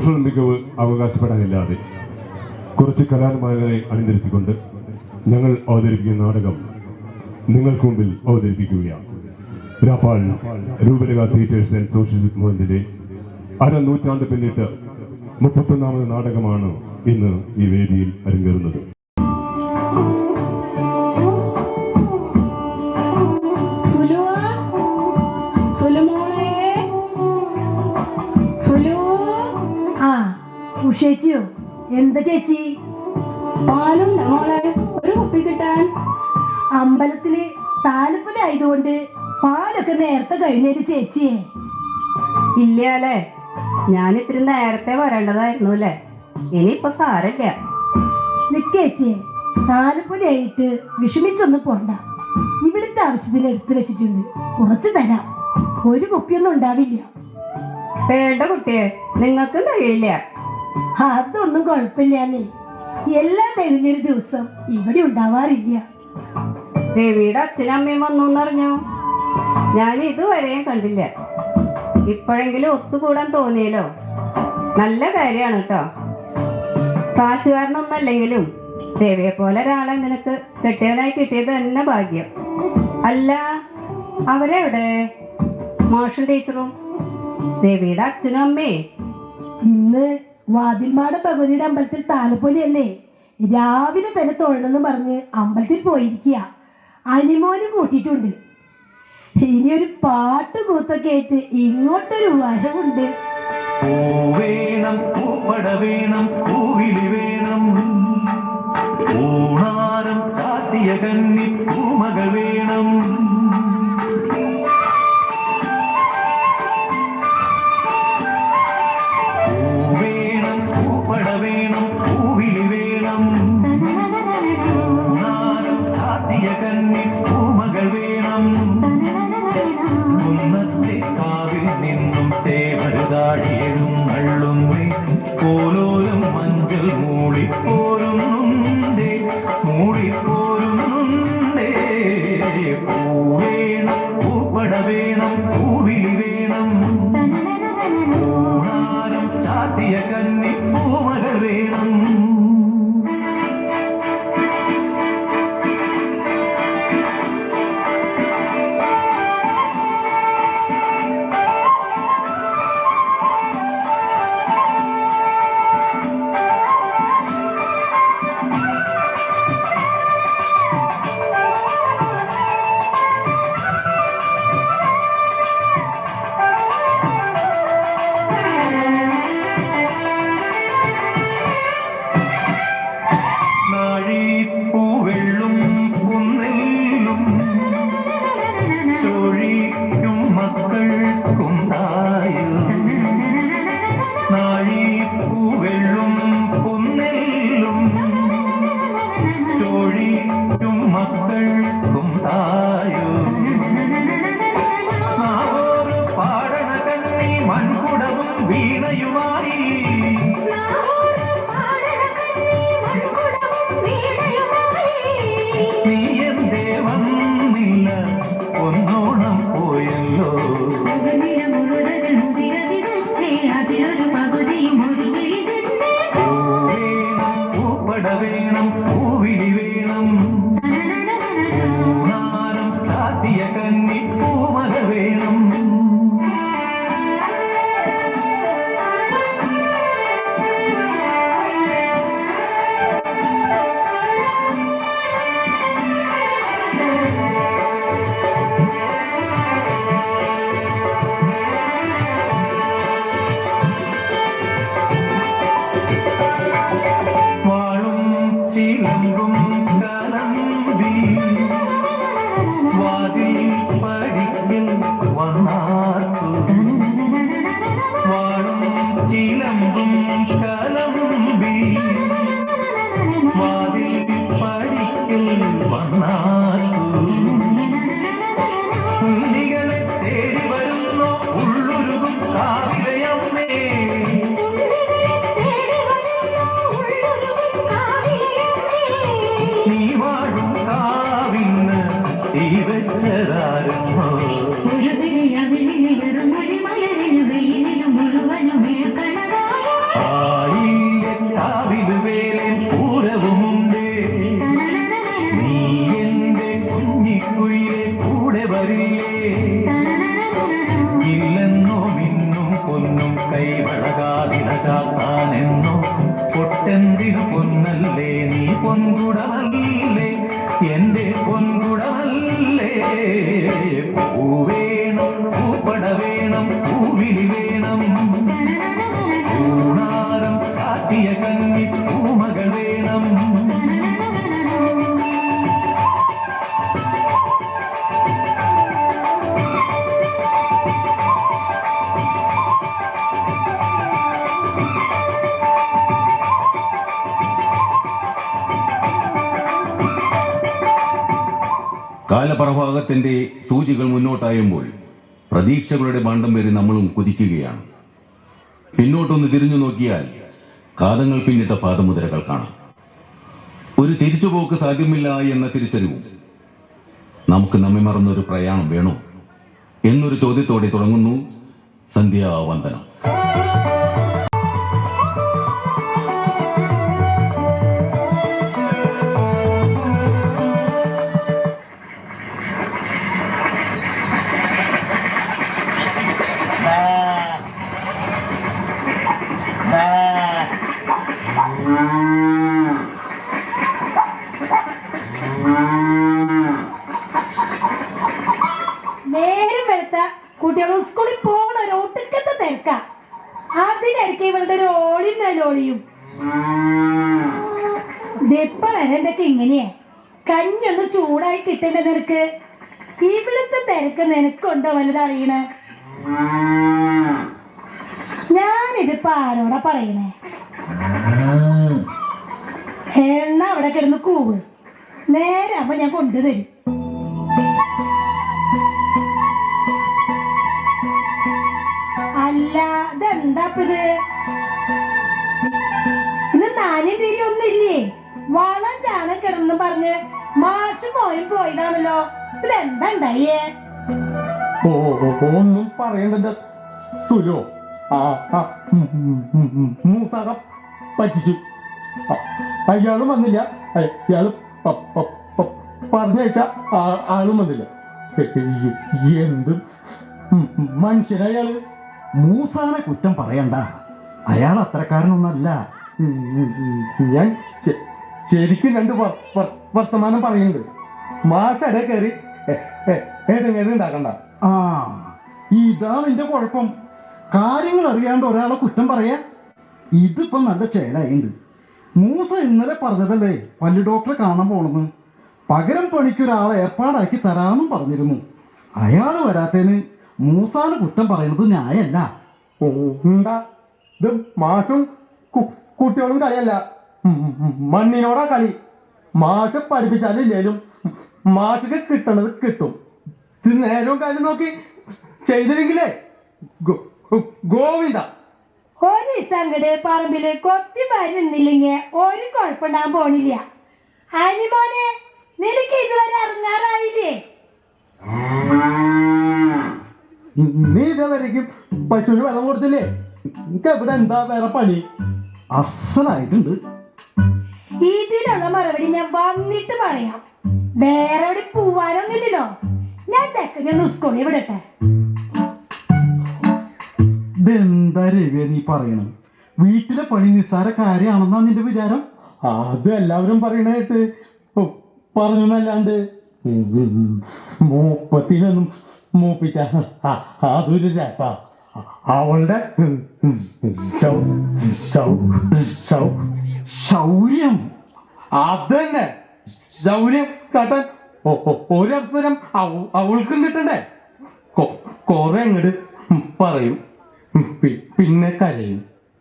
Professional മികവ് അവകാശപ്പെടാനില്ലാതെ കുറച്ച് കലാകാരന്മാരെ അണിനിരത്തിക്കൊണ്ട് ഞങ്ങൾ അവതരിപ്പിക്കുന്ന നാടകം നിങ്ങൾക്ക് മുമ്പിൽ അവതരിപ്പിക്കുകയാണ്. രാപ്പാൾ രൂപരേഖ തിയേറ്റേഴ്സ് ആൻഡ് സോഷ്യൽ മൂവ്മെന്റിന്റെ അരനൂറ്റാണ്ട് പിന്നിട്ട് 31ാമത് നാടകമാണ് ഇന്ന് ഈ വേദിയിൽ അരങ്ങേറുന്നത്. ഉഷേച്ചിയോ? എന്താ ചേച്ചി? പാലുണ്ടോ മോളെ? ഒരു കുപ്പി കിട്ടാൻ. അമ്പലത്തില് താലപ്പൊലായതുകൊണ്ട് പാലൊക്കെ നേരത്തെ കഴിഞ്ഞൊരു ചേച്ചിയെ. ഇല്ലല്ലേ, ഞാൻ ഇത്തിരി നേരത്തെ വരേണ്ടതായിരുന്നു അല്ലേ. ഇനിയിപ്പൊ സാരല്ല. നിക്കേച്ചിയെ, താലപ്പൊലായിട്ട് വിഷമിച്ചൊന്നും പോണ്ട. ഇവിടുത്തെ ആവശ്യത്തിന് എടുത്തു വെച്ചിട്ടുണ്ട്, കുറച്ച് തരാം. ഒരു കുപ്പിയൊന്നും ഉണ്ടാവില്ല. വേണ്ട കുട്ടിയെ, നിങ്ങൾക്ക് കഴിയില്ല. അതൊന്നും കുഴപ്പമില്ലാന്നേ. എല്ലാം കഴിഞ്ഞൊരു ദിവസം ഇവിടെ ഉണ്ടാവാറില്ല. രവിയുടെ അച്ഛനും അമ്മയും വന്നു എന്നറിഞ്ഞു. ഞാൻ ഇതുവരെയും കണ്ടില്ല. ഇപ്പോഴെങ്കിലും ഒത്തുകൂടാൻ തോന്നിയല്ലോ, നല്ല കാര്യമാണ് കേട്ടോ. കാശുകാരനൊന്നല്ലെങ്കിലും രവിയെ പോലെ ഒരാളെ നിനക്ക് കെട്ടിയവനായി കിട്ടിയത് തന്നെ ഭാഗ്യം. അല്ല, അവരെവിടെ? മോഷൻ ടീച്ചറും രവിയുടെ അച്ഛനും അമ്മേ? ഇന്ന് വാതിൽമാട ഭഗവതിയുടെ അമ്പലത്തിൽ താലപ്പൊലിയല്ലേ, രാവിലെ തന്നെ തൊഴണമെന്ന് പറഞ്ഞ് അമ്പലത്തിൽ പോയിരിക്കുക. അനിമോനും കൂട്ടിയിട്ടുണ്ട്. ഇനിയൊരു പാട്ട് കൂത്തൊക്കെ ആയിട്ട് ഇങ്ങോട്ടൊരു വരവുണ്ട്. വേണം പൂപ്പട വേണം, പൂവിളി വേണം, ഊണാരം കാത്തിയ കന്നി പൂമകൾ വേണം. വേണം പൂപ്പട വേണം, പൂവിളി വേണം, ഊണാരം കാത്തിയ കന്നി പൂമകൾ വേണം. കുന്നത്തെ കാവിൽ നിന്നും തേവരുതാടിയെഴുന്നള്ളുന്നേ, പോലോലും മഞ്ചൽ മൂളിപ്പോരുന്നുണ്ടേ, മൂളിപ്പോരുന്നുണ്ടേ. പൂവേണം പൂപ്പട വേണം, പൂവിളി വേണം, ഊണാരം ചാത്തിയ കന്നി പൂമകൾ വേണം. പൂവെള്ളും കുന്നെല്ലും ചൊഴിക്കും മക്കൾക്കുണ്ടായോ, നാഴിപ്പൂവെള്ളും കുന്നെല്ലും ചൊഴിക്കും മക്കൾക്കുണ്ടായോ. നാവോട് പാടണ കന്നി മൺകുടവും വീണയുമായി, നീ എന്തേ വന്നില്ല, ഒന്നോണം പോയല്ലോ. പൂപ്പട വേണം, പൂവിളി വേണം, ഊണാരം ചാത്തിയ കന്നി പൂമക വേണം. വാളും ചില പാട്ടെന്തിനു പൊന്നല്ലേ നീ പൊൻകുടമല്ലേ എന്റെ പൊൻകുടമല്ലേ പൂവേണം പൂപ്പട വേണം പൂവിളി വേണം പൂണാരം കാട്ടിയ കന്നി പൂമകൾ വേണം കാലപ്രവാഹത്തിന്റെ സൂചികൾ മുന്നോട്ടായുമ്പോൾ പ്രതീക്ഷകളുടെ ഭാണ്ഡം വരെ നമ്മളും കുതിക്കുകയാണ്. പിന്നോട്ടൊന്ന് തിരിഞ്ഞു നോക്കിയാൽ കാലങ്ങൾ പിന്നിട്ട പാദമുദ്രകൾ കാണാം. ഒരു തിരിച്ചുപോക്ക് സാധ്യമില്ല എന്ന തിരിച്ചറിവും നമുക്ക് നമ്മെ മറന്നൊരു പ്രയാണം വേണോ എന്നൊരു ചോദ്യത്തോടെ തുടങ്ങുന്നു സന്ധ്യാവന്ദനം. നേരം വെളുത്ത കുട്ടികൾ സ്കൂളിൽ പോണ ഒരു ഒട്ടുക്കത്തെ തിരക്ക. അതിനിടയ്ക്ക് ഇവളുടെ ഒരു ഓളിയും നെലോളിയും ഇപ്പൊ വരണ്ടൊക്കെ ഇങ്ങനെയാ. കഞ്ഞൊന്ന് ചൂടായി കിട്ടേണ്ട നിനക്ക്. ഇവിടുത്തെ തിരക്ക് നിനക്കുണ്ടോ വലുതറിയണേ? ഞാനിതിപ്പോ ആരോടാ പറയണേ? എണ്ണ അവിടെ കിടന്ന് കൂവ്. നേരെ അപ്പൊ ഞാൻ കൊണ്ടുതരും. അല്ല ഇതെന്താപ്പത്? ഇന്ന് നാനും തീരെ ഒന്നില്ലേ? വളം ചാണം കിടന്നു പറഞ്ഞ് മാഷ് മോയും പോയതാണല്ലോ. ഇതെന്താ ഉണ്ടായേ? ഒന്നും പറയണ്ട സുലോ. മൂസാക പറ്റിച്ചു. അയാളും വന്നില്ല. അയാള് പറഞ്ഞയച്ച ആളും വന്നില്ല. എന്ത് മനുഷ്യനയാള്. മൂസാനെ കുറ്റം പറയണ്ട, അയാൾ അത്രക്കാരനൊന്നല്ല. ഞാൻ ശരിക്കും രണ്ട് വർത്തമാനം പറയുന്നുണ്ട്. മാഷടെ കയറി ഉണ്ടാക്കണ്ട. ആ, ഇതാണ് എന്റെ കുഴപ്പം. കാര്യങ്ങൾ അറിയാണ്ട് ഒരാളെ കുറ്റം പറയാ. ഇതിപ്പോ നല്ല ചേലായിണ്ട്. മൂസ ഇന്നലെ പറഞ്ഞതല്ലേ പല്ലു ഡോക്ടറെ കാണാൻ പോണെന്ന്. പകരം പണിക്കൊരാളെ ഏർപ്പാടാക്കി തരാമെന്നും പറഞ്ഞിരുന്നു. അയാൾ വരാത്തതിന് മൂസാന് കുറ്റം പറയുന്നത് ന്യായല്ല. എന്താ ഇത്? മാഷും കുട്ടികളും കളിയല്ല, മണ്ണിനോടാ കളി. മാഷ പഠിപ്പിച്ചാലില്ലേലും മാഷക്ക് കിട്ടണത് കിട്ടും. ഇത് നേരവും കാര്യം നോക്കി ചെയ്തില്ലെങ്കിലേ ഗോവിന്ദ. ഒരു സംഗതി പറമ്പില് കൊത്തി വരുന്നില്ലെങ്കിൽ ഒരു കുഴപ്പമുണ്ടാകാൻ പോണില്ല. അനിമോനെ, നിനക്ക് ഇതുവരെ ഇറങ്ങാറായില്ലേ? നീ ഇതുവരേക്കും പശുവിന് വെള്ളം കൊടുത്തില്ലേ? എനിക്ക് എവിടെ എന്താ വേറെ പണി? അസലായിട്ടുണ്ട്. ഇതിനുള്ള മറുപടി ഞാൻ വന്നിട്ട് പറയാം. വേറെ എവിടെ പോവാനൊന്നുമില്ലല്ലോ. ഞാൻ ചെക്കനൊന്ന് സ്കൂളിൽ വിടട്ടെ. ഇതെന്താ രവിയ നീ പറയണം? വീട്ടിലെ പണി നിസ്സാര കാര്യമാണെന്നാ നിന്റെ വിചാരം? അത് എല്ലാവരും പറയണായിട്ട് പറഞ്ഞല്ലാണ്ട് മൂപ്പത്തിനൊന്നും മൂപ്പിച്ച അതൊരു രസ. അവളുടെ ശൗര്യം. അതന്നെ ശൗര്യം കാട്ടാൻ ഒരവസരം അവൾക്കും കിട്ടണ്ടേ? കൊറേ അങ്ങോട്ട് പറയും, പിന്നെ കരയും.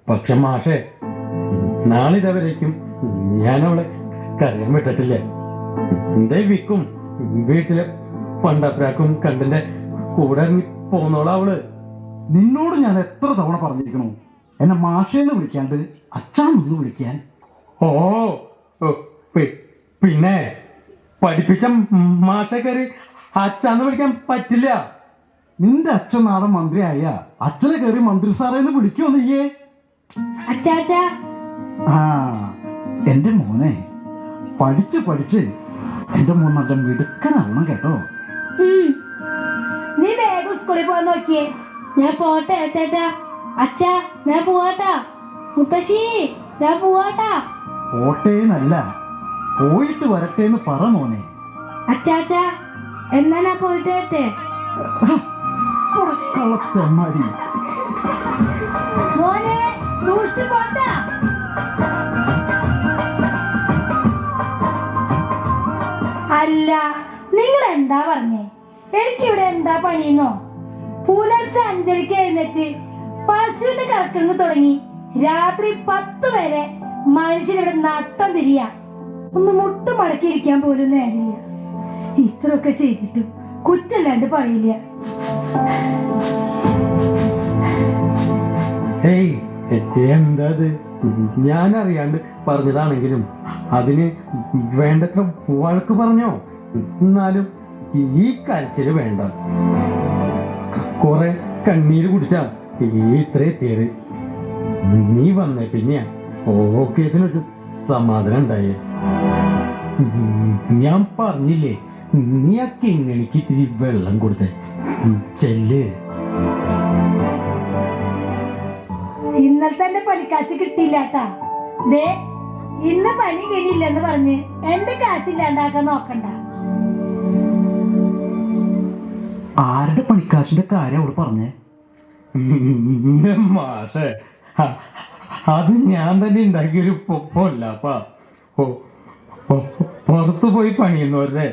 പക്ഷെ മാഷേ, നാളിതവരേക്കും ഞാൻ അവളെ കരയാൻ വിട്ടിട്ടില്ല. എന്റെ വിക്കും വീട്ടിലെ പണ്ടപ്രാക്കും കണ്ടിന്റെ കൂടെ ഇറങ്ങി പോന്നോളാ അവള്. നിന്നോട് ഞാൻ എത്ര തവണ പറഞ്ഞിരിക്കണു എന്നെ മാഷേന്ന് വിളിക്കാണ്ട് അച്ഛാന്നൊന്ന് വിളിക്കാൻ? ഓ പിന്നെ പഠിപ്പിച്ച മാഷെ കയറി അച്ഛാന്ന് വിളിക്കാൻ പറ്റില്ല. നിന്റെ അച്ഛൻ നാളെ മന്ത്രിയായ അച്ഛനെ കയറി മന്ത്രി സാറേന്ന് വിളിക്കുമോ നീയേ? അച്ചാച്ചാ. ആ, എന്റെ മോനെ, പഠിച്ച് പഠിച്ച് എന്റെ മോൻ നല്ല മിടുക്കനാവണം കേട്ടോ. നീ വേഗം സ്കൂളിൽ പോകാൻ നോക്കിയേ. ഞാൻ പോട്ടെ അച്ചാച്ചാ. അച്ഛാ, ഞാൻ പോവാട്ടാ. മുത്തശ്ശി. ഞാൻ പോവാട്ടാ. പോട്ടേന്നല്ല, പോയിട്ട് വരട്ടെ എന്ന് പറ മോനെ. അച്ചാച്ചാ, എന്നാ ഞാൻ പോയിട്ട് വരട്ടെ. കള്ളത്തമ്മാടി. മോനെ സൂക്ഷിച്ചു പോട്ടാ. അല്ല, നിങ്ങൾ എന്താ പറഞ്ഞേ? എനിക്കിവിടെ എന്താ പണിയെന്നോ? പുലർച്ചെ 5:30 എഴുന്നേറ്റ് പശുവിന്റെ കറക്കുന്നു തുടങ്ങി രാത്രി 10 വരെ മനുഷ്യനിവിടെ നട്ടം തിരിയാ. ഒന്ന് മുട്ടു മടക്കി ഇരിക്കാൻ പോലും നേരില്ല. ഇത്രയൊക്കെ ചെയ്തിട്ടും കുറ്റല്ലാണ്ട് പറയില്ല. ഏയ് എന്താത്? ഞാൻ അറിയാണ്ട് പറഞ്ഞതാണെങ്കിലും അതിന് വേണ്ടത്ര വഴക്ക് പറഞ്ഞോ? എന്നാലും ഈ കരച്ചില് വേണ്ട. കുറെ കണ്ണീര് കുടിച്ചാ ഇത്ര എത്തിയത്. നീ വന്നേ പിന്നെയാ ഓക്കെ ഇതിനൊരു സമാധാനം ഉണ്ടായേ. ഞാൻ പറഞ്ഞില്ലേ, നീ ആ കിങ്ങണിക്ക് ഇത്തിരി വെള്ളം കൊടുത്തേ. ചെല്ല്. ഇന്നലത്തെ എന്റെ പണിക്കാശ് കിട്ടിയില്ലാട്ടാ. ദേ, ഇന്ന് പണി കഴിയില്ലെന്ന് പറഞ്ഞ് എന്റെ കാശില്ലാണ്ടാക്കാൻ നോക്കണ്ട. ആരുടെ പണിക്കാശിന്റെ കാര്യം അവള് പറഞ്ഞേ? മാഷേ, അത് ഞാൻ തന്നെ ഉണ്ടാക്കിയൊരു പൊല്ലാപ്പാ. പുറത്തു പോയി പണിയുന്നവരുടെ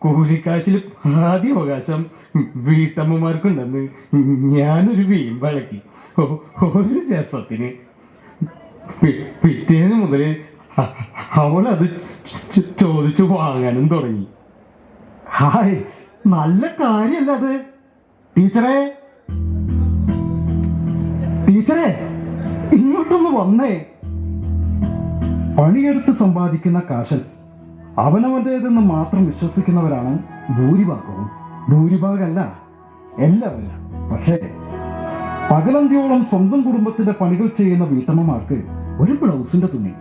കൂലിക്കാശിൽ ആദ്യ അവകാശം വീട്ടമ്മമാർക്കുണ്ടെന്ന് ഞാനൊരു വീമ്പളക്കി. ഒരു രസത്തിന് പിറ്റേന്ന് മുതൽ അവളത് ചോദിച്ചു വാങ്ങാനും തുടങ്ങി. ഹായ്, നല്ല കാര്യല്ല അത്. ടീച്ചറേ, ടീച്ചറേ, ഇങ്ങോട്ടൊന്ന് വന്നേ. പണിയെടുത്ത് സമ്പാദിക്കുന്ന കാശൻ അവനവൻ്റേതെന്ന് മാത്രം വിശ്വസിക്കുന്നവരാണ് ഭൂരിഭാഗവും. ഭൂരിഭാഗമല്ല, എല്ലാവരും. പക്ഷേ പകലന്തിയോളം സ്വന്തം കുടുംബത്തിന്റെ പണികൾ ചെയ്യുന്ന വീട്ടമ്മമാർക്ക് ഒരു ബ്ലൗസിന്റെ തുണി,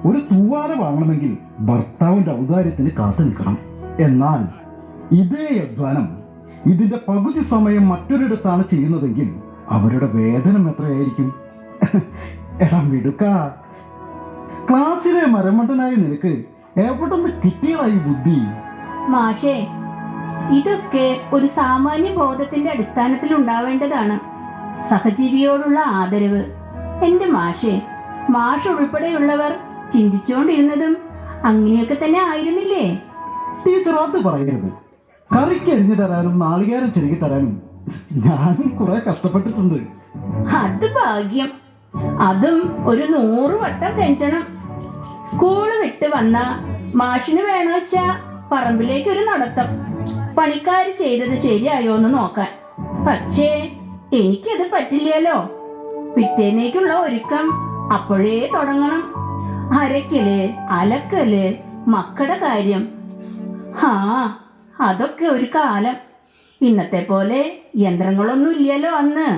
ഒരു തൂവാല വാങ്ങണമെങ്കിൽ ഭർത്താവിന്റെ ഔദാര്യത്തിന് കാത്തു നിൽക്കണം. എന്നാൽ ഇതേ അധ്വാനം ഇതിന്റെ പകുതി സമയം മറ്റൊരിടത്താണ് ചെയ്യുന്നതെങ്കിൽ അവരുടെ വേതനം എത്രയായിരിക്കും? എടാ മിടുക്ക, ക്ലാസ്സിലെ മരമണ്ടനായ നിനക്ക് എവിടെ നിന്ന് കിട്ടിയതായി ബുദ്ധി? മാഷേ, ഇതൊക്കെ ഒരു സാമാന്യ ബോധത്തിന്റെ അടിസ്ഥാനത്തിൽ ഉണ്ടാവേണ്ടതാണ്. സഹജീവിയോടുള്ള ആദരവ്. എന്റെ മാഷേ, മാഷ് ഉൾപ്പെടെയുള്ളവർ ചിന്തിച്ചുകൊണ്ടിരുന്നതും അങ്ങനെയൊക്കെ തന്നെ ആയിരുന്നില്ലേ? ടീച്ചർ അത് പറയരുത്. കറിക്ക് എരിഞ്ഞു തരാനും നാളികേരം ചെരുകി തരാനും ഞാനും കുറെ കഷ്ടപ്പെട്ടിട്ടുണ്ട്. അത് ഭാഗ്യം. അതും ഒരു 100 വട്ടം കെഞ്ചണം. സ്കൂള് വിട്ട് വന്ന മാഷിന് വേണോ വെച്ചാ പറമ്പിലേക്ക് ഒരു നടത്തം, പണിക്കാര് ചെയ്തത് ശരിയായോന്ന് നോക്കാൻ. പക്ഷേ എനിക്കത് പറ്റില്ലല്ലോ. പിറ്റേന്നേക്കുള്ള ഒരുക്കം അപ്പോഴേ തുടങ്ങണം. അരക്കല്, അലക്കല്, മക്കളുടെ കാര്യം. അതൊക്കെ ഒരു കാലം. ഇന്നത്തെ പോലെ യന്ത്രങ്ങളൊന്നും ഇല്ലല്ലോ അന്ന്.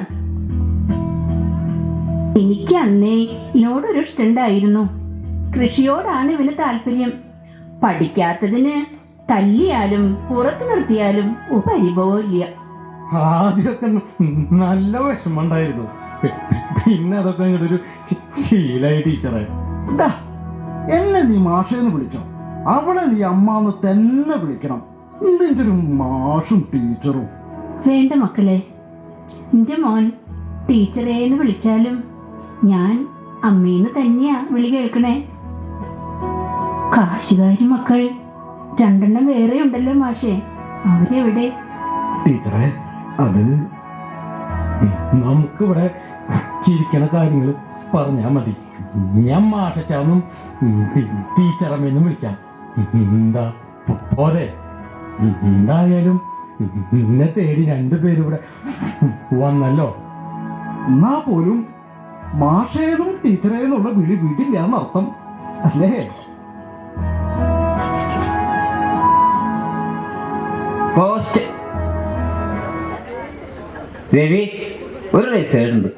എനിക്ക് അന്നേ ഇതിനോടൊരു ഇഷ്ടമുണ്ടായിരുന്നു. കൃഷിയോടാണ് ഇവന് താല്പര്യം. പഠിക്കാത്തതിന് തല്ലിയാലും പുറത്തു നിർത്തിയാലും പരിഭവം ഇല്ല. ആദ്യമൊക്കെ നല്ല വിഷമമുണ്ടായിരുന്നു. പിന്നെ അതൊക്കെ അങ്ങോട്ട് ഒരു ശീലായി ടീച്ചറെ. ടാ, എന്നെ നീ മാഷേന്ന് വിളിച്ചോ? അവളെ നീ അമ്മാന്ന് തന്നെ വിളിക്കണം. നിന്റെ ഒരു മാഷും ടീച്ചറും. വേണ്ട മക്കളെ, എന്റെ മോൻ ടീച്ചറേന്ന് വിളിച്ചാലും ഞാൻ അമ്മേന്ന് തന്നെയാ വിളി കേൾക്കണേ. കാശുകാരി മക്കൾ 2 വേറെ ഉണ്ടല്ലോ മാഷേ, അവരെവിടെ? ടീച്ചറെ, അത് നമുക്കിവിടെ ചിരിക്കണ കാര്യങ്ങൾ പറഞ്ഞാ മതി. ഞാൻ മാഷച്ചാന്നും ടീച്ചറമ്മേന്നും വിളിക്കാം. എന്താ പോരെ? എന്തായാലും എന്നെ തേടി 2 പേരും ഇവിടെ വന്നല്ലോ. എന്നാ പോലും മാഷേന്നും ടീച്ചറേന്നുള്ള വിളി വിടില്ല എന്നർത്ഥം അല്ലേ? പോസ്റ്റ് രവി, ഒരു രജിസ്റ്റേർഡ് ഉണ്ട്.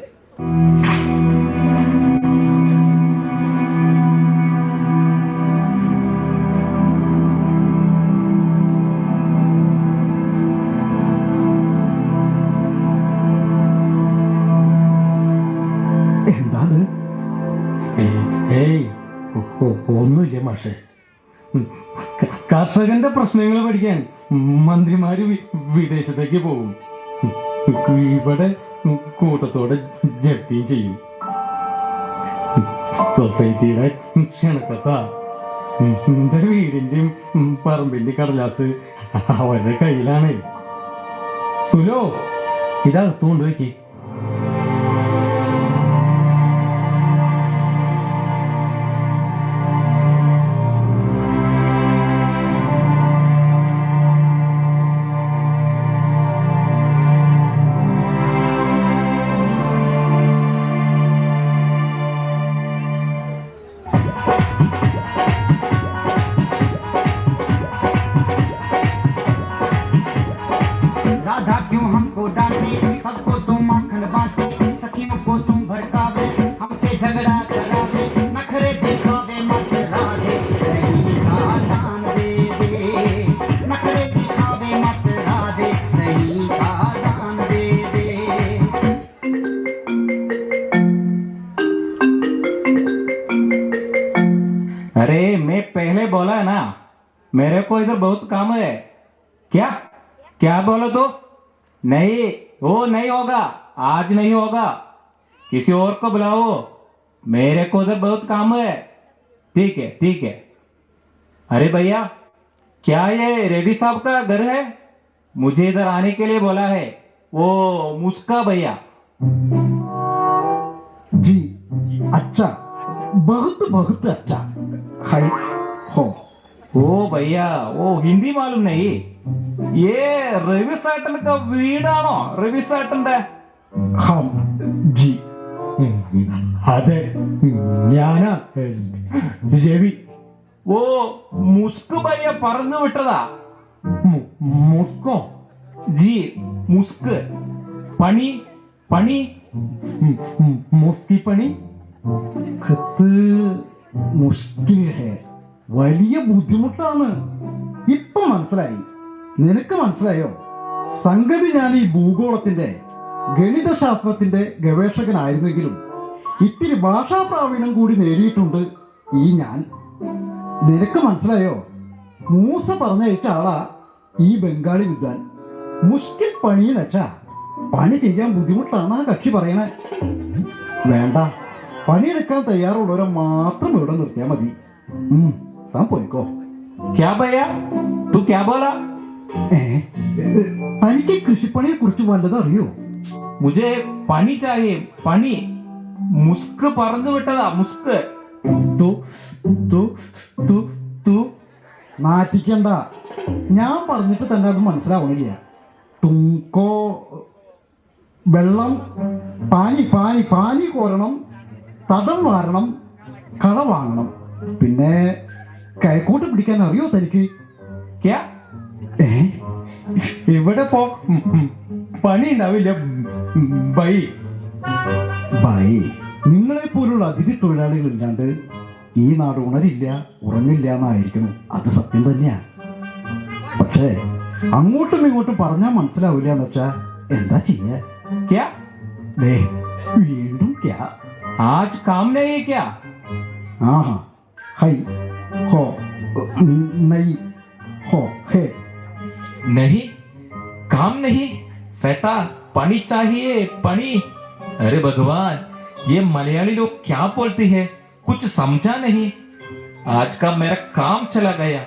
എന്താണ്? ഏയ് ഒന്നുമില്ല മാഷെ. കർഷകന്റെ പ്രശ്നങ്ങൾ പഠിക്കാൻ മന്ത്രിമാര് വിദേശത്തേക്ക് പോകും. ഇവിടെ കൂട്ടത്തോടെ ജപ്തിയും ചെയ്യും. സൊസൈറ്റിയുടെ ക്ഷണക്കത്താ എന്റെ വീടിന്റെയും പറമ്പിന്റെ കടലാസ് അവരുടെ കയ്യിലാണ്. സുലോ, ഇതകത്ത് കൊണ്ടുവയ്ക്ക്. राधा क्यों हमको डांटे, सबको तुम माखन बांटे, सखियों को तुम भड़कावे, हमसे झगड़ा करावे, नखरे दिखावे मत राधे, नहीं का दान दे दे। नखरे दिखावे मत राधे, नहीं का दान दे दे। अरे मैं पहले बोला है ना, मेरे को इधर बहुत काम है। क्या क्या बोलो तो? नहीं, वो नहीं होगा, आज नहीं होगा, किसी और को बुलाओ, मेरे को उधर बहुत काम है। ठीक है ठीक है। अरे भैया, क्या ये रेड्डी साहब का घर है? मुझे इधर आने के लिए बोला है, वो मुस्का भैया। जी अच्छा, बहुत बहुत अच्छा। हाय हो। ओ भैया, वो हिंदी मालूम नहीं? ये रवि साटन का വീടാണോ? രവി സാട്ടന്റെ? हाँ जी, അതെ, ഞാനാ രവി. ഓ, മുസ്ക് ഭയ്യ പറഞ്ഞു വിട്ടതാ. മുസ്കോ? ജി, മുസ്ക്. പണി പണി മുസ്കി പണി. കത്ത് മുഷ്കിൽ ഹേ, വലിയ ബുദ്ധിമുട്ടാണ്. ഇപ്പൊ മനസ്സിലായി. നിനക്ക് മനസ്സിലായോ? സംഗതി ഞാൻ ഈ ഭൂഗോളത്തിന്റെ ഗണിതശാസ്ത്രത്തിന്റെ ഗവേഷകനായിരുന്നെങ്കിലും ഇത്തിരി ഭാഷാ പ്രാവീണ്യം കൂടി നേടിയിട്ടുണ്ട് ഈ ഞാൻ. നിനക്ക് മനസ്സിലായോ? മൂസ പറഞ്ഞയച്ച ആളാ ഈ ബംഗാളി വിദ്വാൻ. മുഷ്കിൽ പണി വെച്ചാ പണി ചെയ്യാൻ ബുദ്ധിമുട്ടാണ് കക്ഷി പറയണേ. വേണ്ട, പണിയെടുക്കാൻ തയ്യാറുള്ളവരെ മാത്രം ഇവിടെ നിർത്തിയാൽ മതി. താൻ പോയിക്കോ. ക്യാ ഭയ്യ, തू क्या बोला? തനിക്ക് കൃഷിപ്പണിയെ കുറിച്ച് വല്ലതും അറിയോ? मुझे പണി चाहिए, പണി. മുസ്ക് പറഞ്ഞു വിട്ടതാ, മുസ്ക്. നാറ്റിക്കണ്ട, ഞാൻ പറഞ്ഞിട്ട് തന്നെ അത് മനസ്സിലാവണില്ല. തുങ്കോ വെള്ളം, പാനി പാനി പാനി കോരണം, തടം വാരണം, കള വാങ്ങണം, പിന്നെ കൈക്കോട്ട് പിടിക്കാൻ അറിയോ തനിക്ക്? ക്യാ? ഇവിടെ പോ പണി ഉണ്ടാവില്ല ബൈ. ബൈ, നിങ്ങളെ പോലുള്ള അതിഥി തൊഴിലാളികൾ ഇല്ലാണ്ട് ഈ നാട് ഉണരില്ല, ഉറങ്ങില്ല എന്നായിരിക്കണം. അത് സത്യം തന്നെയാ. പക്ഷേ അങ്ങോട്ടും ഇങ്ങോട്ടും പറഞ്ഞാൽ മനസ്സിലാവില്ല എന്ന് വെച്ചാ എന്താ ചെയ്യാ? ക്യാ? ദേ, വീണ്ടും ക്യാ? ആജ് കാം നഹീ ഹൈ ക്യാ? ആഹാ, ഹൈ ഹോ നൈ ഹോ ഹേ. नहीं, काम नहीं, सेटा पानी चाहिए, पानी। अरे भगवान, ये मलयाली लोग क्या बोलती है, कुछ समझा नहीं। आज का मेरा काम चला गया।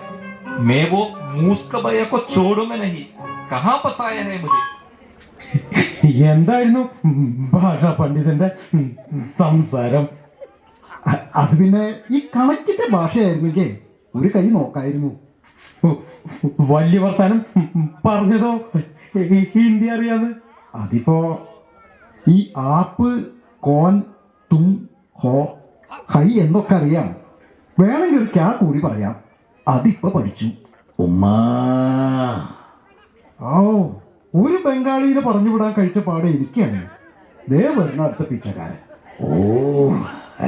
मैं वो मूस्क भैया को छोड़ूंगा नहीं। कहाँ फंसाया है मुझे? എന്തായിരുന്നു ഭാഷാ പണ്ഡിതന്റെ സംസാരം? അത് പിന്നെ ഈ കണക്കിന്റെ ഭാഷയായിരുന്നെങ്കിൽ ഒരു കൈ നോക്കായിരുന്നു. വലിയ വർത്താനം പറഞ്ഞതോ ഹിന്ദി അറിയാന്ന്. അതിപ്പോ ഈ ആപ്പ്, കോൻ, തും, ഹോ, ഹൈ എന്നൊക്കെ അറിയാം. വേണമെങ്കിൽ ഒരു ക്യാ കൂടി പറയാം. അതിപ്പോ പഠിച്ചു. ഉമ്മാ. ഓ, ഒരു ബംഗാളിനെ പറഞ്ഞു വിടാൻ കഴിച്ച പാടെ എനിക്കാണ്. ദേ വരുന്ന അടുത്ത പിച്ചക്കാരൻ. ഓ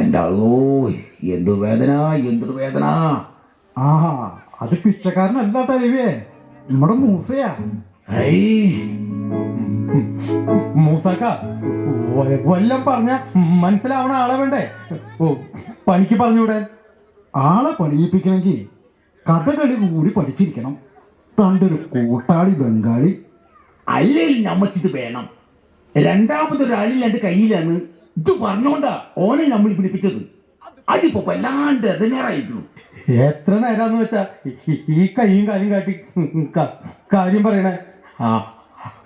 എന്റെ അള്ളോ, എന്തൊരു വേദന, എന്തൊരു വേദന. ആഹാ, അത് പിച്ചക്കാരനല്ല തരുവേ, നമ്മുടെ മൂസയാ. ഐ, മൂസാക്ക, വല്ലം പറഞ്ഞ മനസ്സിലാവണ ആളെ വേണ്ടേ? ഓ, പണിക്ക് പറഞ്ഞുവിടാൻ. ആളെ പണിയിപ്പിക്കണമെങ്കിൽ കഥകളി കൂടി പഠിച്ചിരിക്കണം. തണ്ടൊരു കൂട്ടാളി ബംഗാളി. അല്ലെങ്കിൽ നമ്മക്കിത് വേണം. രണ്ടാമതൊരാളിൽ എൻ്റെ കയ്യിലാണ്. ഇത് പറഞ്ഞോണ്ടാ ഓനെ നമ്മൾ പിടിപ്പിച്ചത്. അതിപ്പോ വല്ലാണ്ട് എടങ്ങേറായിരുന്നു. എത്ര നേരാന്ന് വെച്ചാ ഈ കൈയും കാലും കാട്ടി കാര്യം പറയണേ.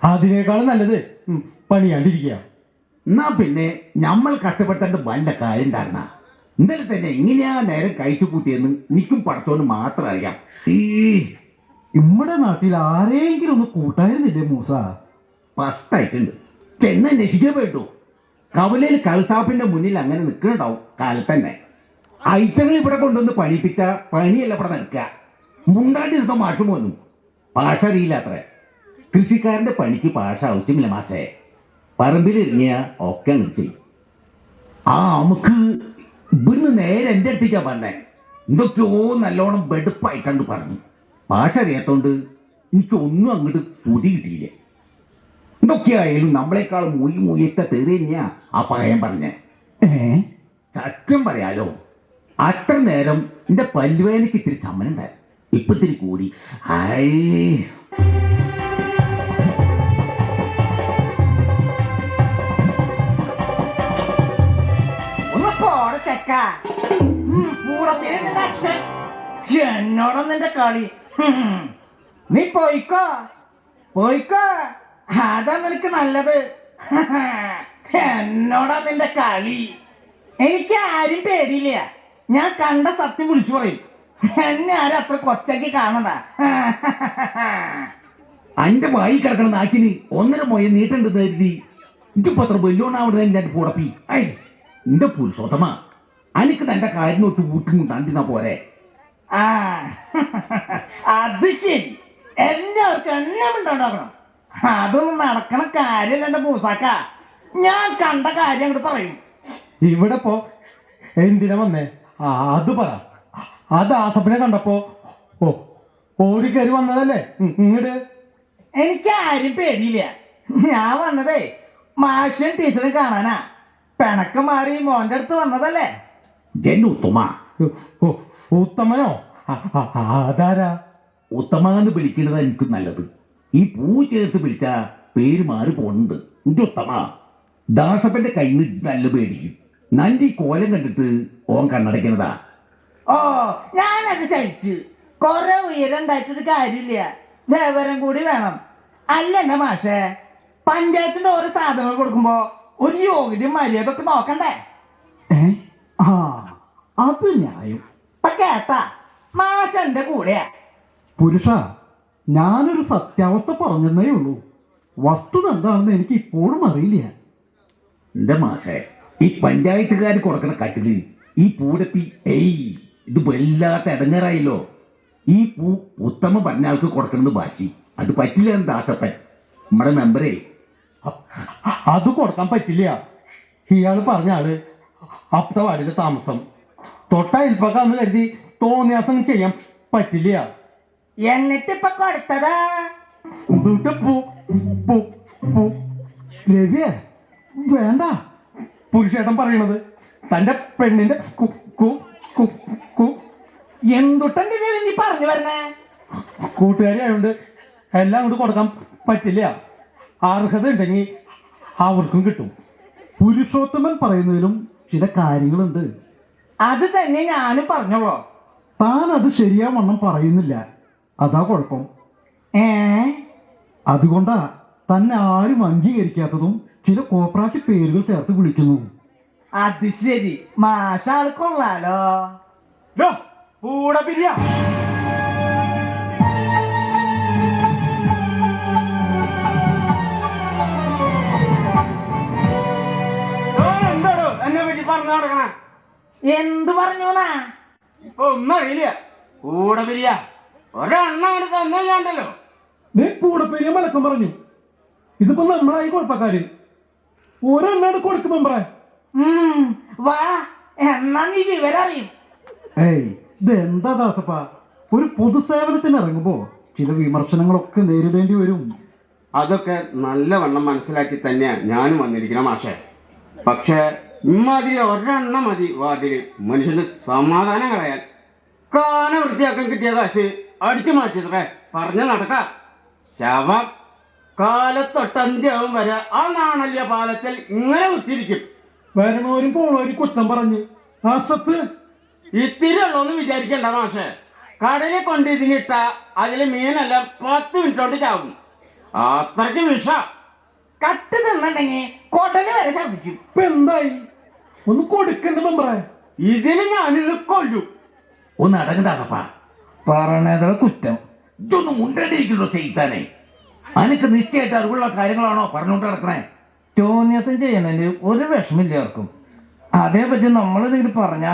അതിനേക്കാളും നല്ലത് പണിയാണ്ടിരിക്കുക. എന്നാ പിന്നെ നമ്മൾ കഷ്ടപ്പെട്ടേണ്ട വല്ല കാര്യം ഉണ്ടായിരുന്ന ഇന്നലെ തന്നെ എങ്ങനെയാ നേരം കഴിച്ചു കൂട്ടിയെന്ന് എനിക്കും പടത്തോന്ന് മാത്രം അറിയാം. നമ്മുടെ നാട്ടിൽ ആരെങ്കിലും ഒന്ന് കൂട്ടായിരുന്നില്ലേ മൂസ? ഫസ്റ്റായിട്ടുണ്ട്. ചെന്ന് അന്വേഷിച്ചേ പോയിട്ടു. കവലയിൽ കളിസാപ്പിന്റെ മുന്നിൽ അങ്ങനെ നിൽക്കണുണ്ടാവും കാലത്തന്നെ. ഐറ്റങ്ങൾ ഇവിടെ കൊണ്ടുവന്ന് പണിപ്പിച്ച പണിയല്ല ഇവിടെ നിൽക്കുക. മുണ്ടാണ്ടി ഇരുന്ന മാഷ് പോന്നു. ഭാഷ അറിയില്ലാത്രേ. കൃഷിക്കാരന്റെ പണിക്ക് ഭാഷ ആവശ്യമില്ല മാസേ. പറമ്പിലിറങ്ങിയ ഒക്കെ അങ്ങനെ ചെയ്യും. നമുക്ക് ഇവിടുന്ന് നേരെ എൻ്റെ അടുത്തേക്കാ പറഞ്ഞേ. എന്തൊക്കെയോ നല്ലോണം വെടുപ്പായിട്ടുണ്ട് പറഞ്ഞു. ഭാഷ അറിയാത്തോണ്ട് എനിക്കൊന്നും അങ്ങോട്ട് പൊതി കിട്ടിയില്ല. എന്തൊക്കെയായാലും നമ്മളെക്കാൾ മൂയത്തെ തെറി തന്നെയാ ആ പകയം പറഞ്ഞേ. സത്യം പറയാലോ, അത്ര നേരം എന്റെ പല്ലുവേനയ്ക്ക് ഇത്തിരി ചമ്മനുണ്ടായിരുന്നു. ഇപ്പൊ ഇത്തിരി കൂടി. എന്നോടൊന്നും എന്റെ കളി. നീ പോയിക്കോ പോയിക്കോ, അതാ നിനക്ക് നല്ലത്. എന്നോടാ നിന്റെ കളി. എനിക്ക് ആരും പേടിയില്ല. ഞാൻ കണ്ട സത്യം വിളിച്ചു പറയും. എന്നെ ആരും അത്ര കൊച്ചാക്കി കാണണ്ട. അന്റെ വായി കിടക്കണ നാക്കിന് 1.5 മൊയ നീട്ടണ്ടെന്ന് കരുതി ഇതിപ്പോ അത്ര വെല്ലോണാവുന്നത് എന്റെ പുറപ്പി. എന്റെ പുരുഷോത്തമ, അനിക്ക് തന്റെ കാര്യം നോട്ട് വീട്ടും കൊണ്ടാണ്ടിരുന്നാ പോരെ. അത് ശരി, എല്ലാവർക്കും എന്നെ ഉണ്ടാക്കണം. അതൊന്നും നടക്കണ കാര്യമല്ല എന്റെ പൂസാക്ക. ഞാൻ കണ്ട കാര്യം അങ്ങോട്ട് പറയും. ഇവിടെ ഇപ്പോ എന്തിനാ വന്നേ? അത് പറ. അത് ആസപ്പിനെ കണ്ടപ്പോ ഓടി കയറി വന്നതല്ലേ ഇങ്ങട്? എനിക്ക് ആരും പേടിയില്ല. ഞാൻ വന്നതേ മാഷും ടീച്ചറും കാണാനാ. പിണക്കം മാറി മോന്റെ അടുത്ത് വന്നതല്ലേ. ഉത്തമനോ? അതാരാ? ഉത്തമാന്ന് വിളിക്കുന്നത് എനിക്ക് നല്ലത്. ഈ പൂ ചേർത്ത് വിളിച്ച പേര് മാറി പോണുണ്ട്. എന്റെ ഉത്തമ, ദാസപ്പന്റെ കയ്യിൽ നിന്ന് നല്ല പേടിക്കും. നന്റെ ഈ കോലം കണ്ടിട്ട് ഓൻ കണ്ണടയ്ക്കുന്നതാ. ഞാനത് സഹിച്ചു. കൊറേ ഉയരം ഉണ്ടായിട്ടൊരു കാര്യമില്ല. ദേവരം കൂടി വേണം. അല്ല എന്നെ മാഷേ, പഞ്ചായത്തിന്റെ ഓരോ സാധനങ്ങൾ കൊടുക്കുമ്പോ ഒരു യോഗ്യതയും മര്യാദ ഒക്കെ നോക്കണ്ടേ? അത് ന്യായം. ഇപ്പൊ കേട്ടാ, മാഷ എന്റെ കൂടെയാ. പുരുഷ, ഞാനൊരു സത്യാവസ്ഥ പറഞ്ഞെന്നേ ഉള്ളൂ. വസ്തുത എന്താണെന്ന് എനിക്ക് ഇപ്പോഴും അറിയില്ല. എന്റെ മാസേ, ഈ പഞ്ചായത്തുകാർ കൊടുക്കണ കട്ടില് ഈ പൂടപ്പി ഇത് വല്ലാത്ത ഇടങ്ങേറായല്ലോ. ഈ പൂ ഉത്തമ പറഞ്ഞ ആൾക്ക് കൊടുക്കണമെന്ന് വാശി. അത് പറ്റില്ല എന്ന് ദാസപ്പൻ നമ്മുടെ മെമ്പറേ. അത് കൊടുക്കാൻ പറ്റില്ല. ഇയാള് പറഞ്ഞ ആള് അപ്പത്തെ വാടിന്റെ താമസം തൊട്ടയൽപ്പക്കാന്ന് കരുതി തോന്നിയാസം ചെയ്യാൻ പറ്റില്ല. എന്നിട്ട് ഇപ്പൊ കൊടുത്തതാ രവിയെ വേണ്ട. പുരുഷേട്ടൻ പറയണത് തന്റെ പെണ്ണിന്റെ എന്തുട്ടന്റെ നീ പറഞ്ഞു വരണേ? കൂട്ടുകാരി ആയതുകൊണ്ട് എല്ലാം കൊണ്ട് കൊടുക്കാൻ പറ്റില്ല. അർഹത ഉണ്ടെങ്കിൽ അവർക്കും കിട്ടും. പുരുഷോത്തമൻ പറയുന്നതിലും ചില കാര്യങ്ങളുണ്ട്. അത് തന്നെ ഞാനും പറഞ്ഞോളൂ. താൻ അത് ശരിയാവണ്ണം പറയുന്നില്ല. അതാ കുഴപ്പം. അതുകൊണ്ടാ തന്നെ ആരും അംഗീകരിക്കാത്തതും ചില കോപ്രാക്കി പേരുകൾ ചേർത്ത് വിളിക്കുന്നു. അത് ശരി, മാഷാൾ കൊള്ളാലോ. കൂടെ പിരിയാ. എന്താടോ എന്നെ പറ്റി പറഞ്ഞു നടക്കണ? എന്ത് പറഞ്ഞൂന്നാ? ഒന്നും അറിയില്ല. കൂടെ പിരിയാ. ഒരെണ്ണമാണ് തന്നല്ലോ. കൂടെ പെരിയ മലക്കം പറഞ്ഞു. ഇതിപ്പോ നമ്മളായി കുഴപ്പക്കാര്. ഒരെണ്ണാണ് കൊടുക്കും മെമ്പറേ. വാ, എന്നാ നീ വിവരം അറിയും. ഇതെന്താ ദാസപ്പ, ഒരു പൊതുസേവനത്തിന് ഇറങ്ങുമ്പോ ചില വിമർശനങ്ങളൊക്കെ നേരിടേണ്ടി വരും. അതൊക്കെ നല്ലവണ്ണം മനസ്സിലാക്കി തന്നെയാ ഞാനും വന്നിരിക്കണം മാഷേ. പക്ഷെ ഇമ്മാതിരി ഒരെണ്ണം മതി വാർഡില് മനുഷ്യന്റെ സമാധാനം കളയാൻ. കാന വൃത്തിയാക്കാൻ കിട്ടിയ കാശ് അടിച്ചു മാറ്റിയത്രേ പറഞ്ഞ നടക്ക. ശവം കാലത്തൊട്ടന്ത്യാവും വരെ ആ നാണല്യ പാലത്തിൽ ഇങ്ങനെ കുത്തിയിരിക്കും. വരണോരും പോണോരും കുറ്റം പറഞ്ഞ് ആ സത്ത് ഇത്തിരി ഉള്ളോന്ന് വിചാരിക്കണ്ട മാഷെ. കടലിൽ കൊണ്ട് ഇതിനിട്ട അതില് മീനെല്ലാം 10 മിനിറ്റ് കൊണ്ട് ചാവും. അത്രയ്ക്ക് വിഷ. കട്ട് തിന്നിട്ടുണ്ടെങ്കിൽ കൊടല് വരെ ശബ്ദിക്കും. ഇപ്പൊ എന്തായി? ഒന്ന് കൊടുക്കണ്ട മെമ്പറേ. ഇതിന് ഞാനിത് കൊല്ലും. ഒന്ന് അടങ്ങണ്ടാകപ്പാ, പറഞ്ഞത്ര കുറ്റം. ഇതൊന്നും മുണ്ടേണ്ടിയിരിക്കുന്നു ചെയ്താനെ. അനക്ക് നിശ്ചയമായിട്ട് അറിവുള്ള കാര്യങ്ങളാണോ പറഞ്ഞുകൊണ്ട് നടക്കണേ? തോന്നിയസം ചെയ്യുന്നതിന് ഒരു വിഷമില്ല ആർക്കും. അതേപറ്റി നമ്മളെന്തെങ്കിലും പറഞ്ഞാ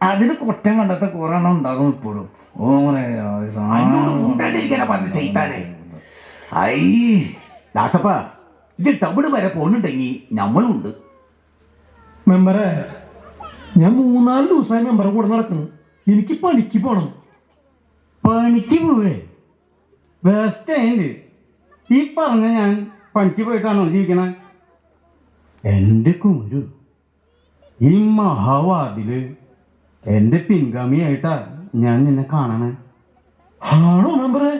അതിന് കുറ്റം കണ്ടെത്ത കുറെ എണ്ണം ഉണ്ടാകും ഇപ്പോഴും. മുണ്ടേണ്ടിരിക്കാനാ പറഞ്ഞ ചെയ്താനെ. ഐ ദാസപ്പ, ഇത് തമിഴ് വരെ പോണുണ്ടെങ്കിൽ നമ്മളുണ്ട്. മെമ്പറേ, ഞാൻ 3-4 ദിവസമായി മെമ്പറെ കൂടെ നടക്കുന്നു. എനിക്ക് പണിക്ക് പോണം. പണിക്ക് പോവേ? ബെസ്റ്റ് ആയിട്ട് ഈ പറഞ്ഞ ഞാൻ പണിക്ക് പോയിട്ടാണോ ജീവിക്കണേ? എൻ്റെ കുമരു, ഈ മഹാവാർഡില് എൻ്റെ പിൻഗാമിയായിട്ടാ ഞാൻ നിന്നെ കാണണേ. ആണോ മെമ്പറേ?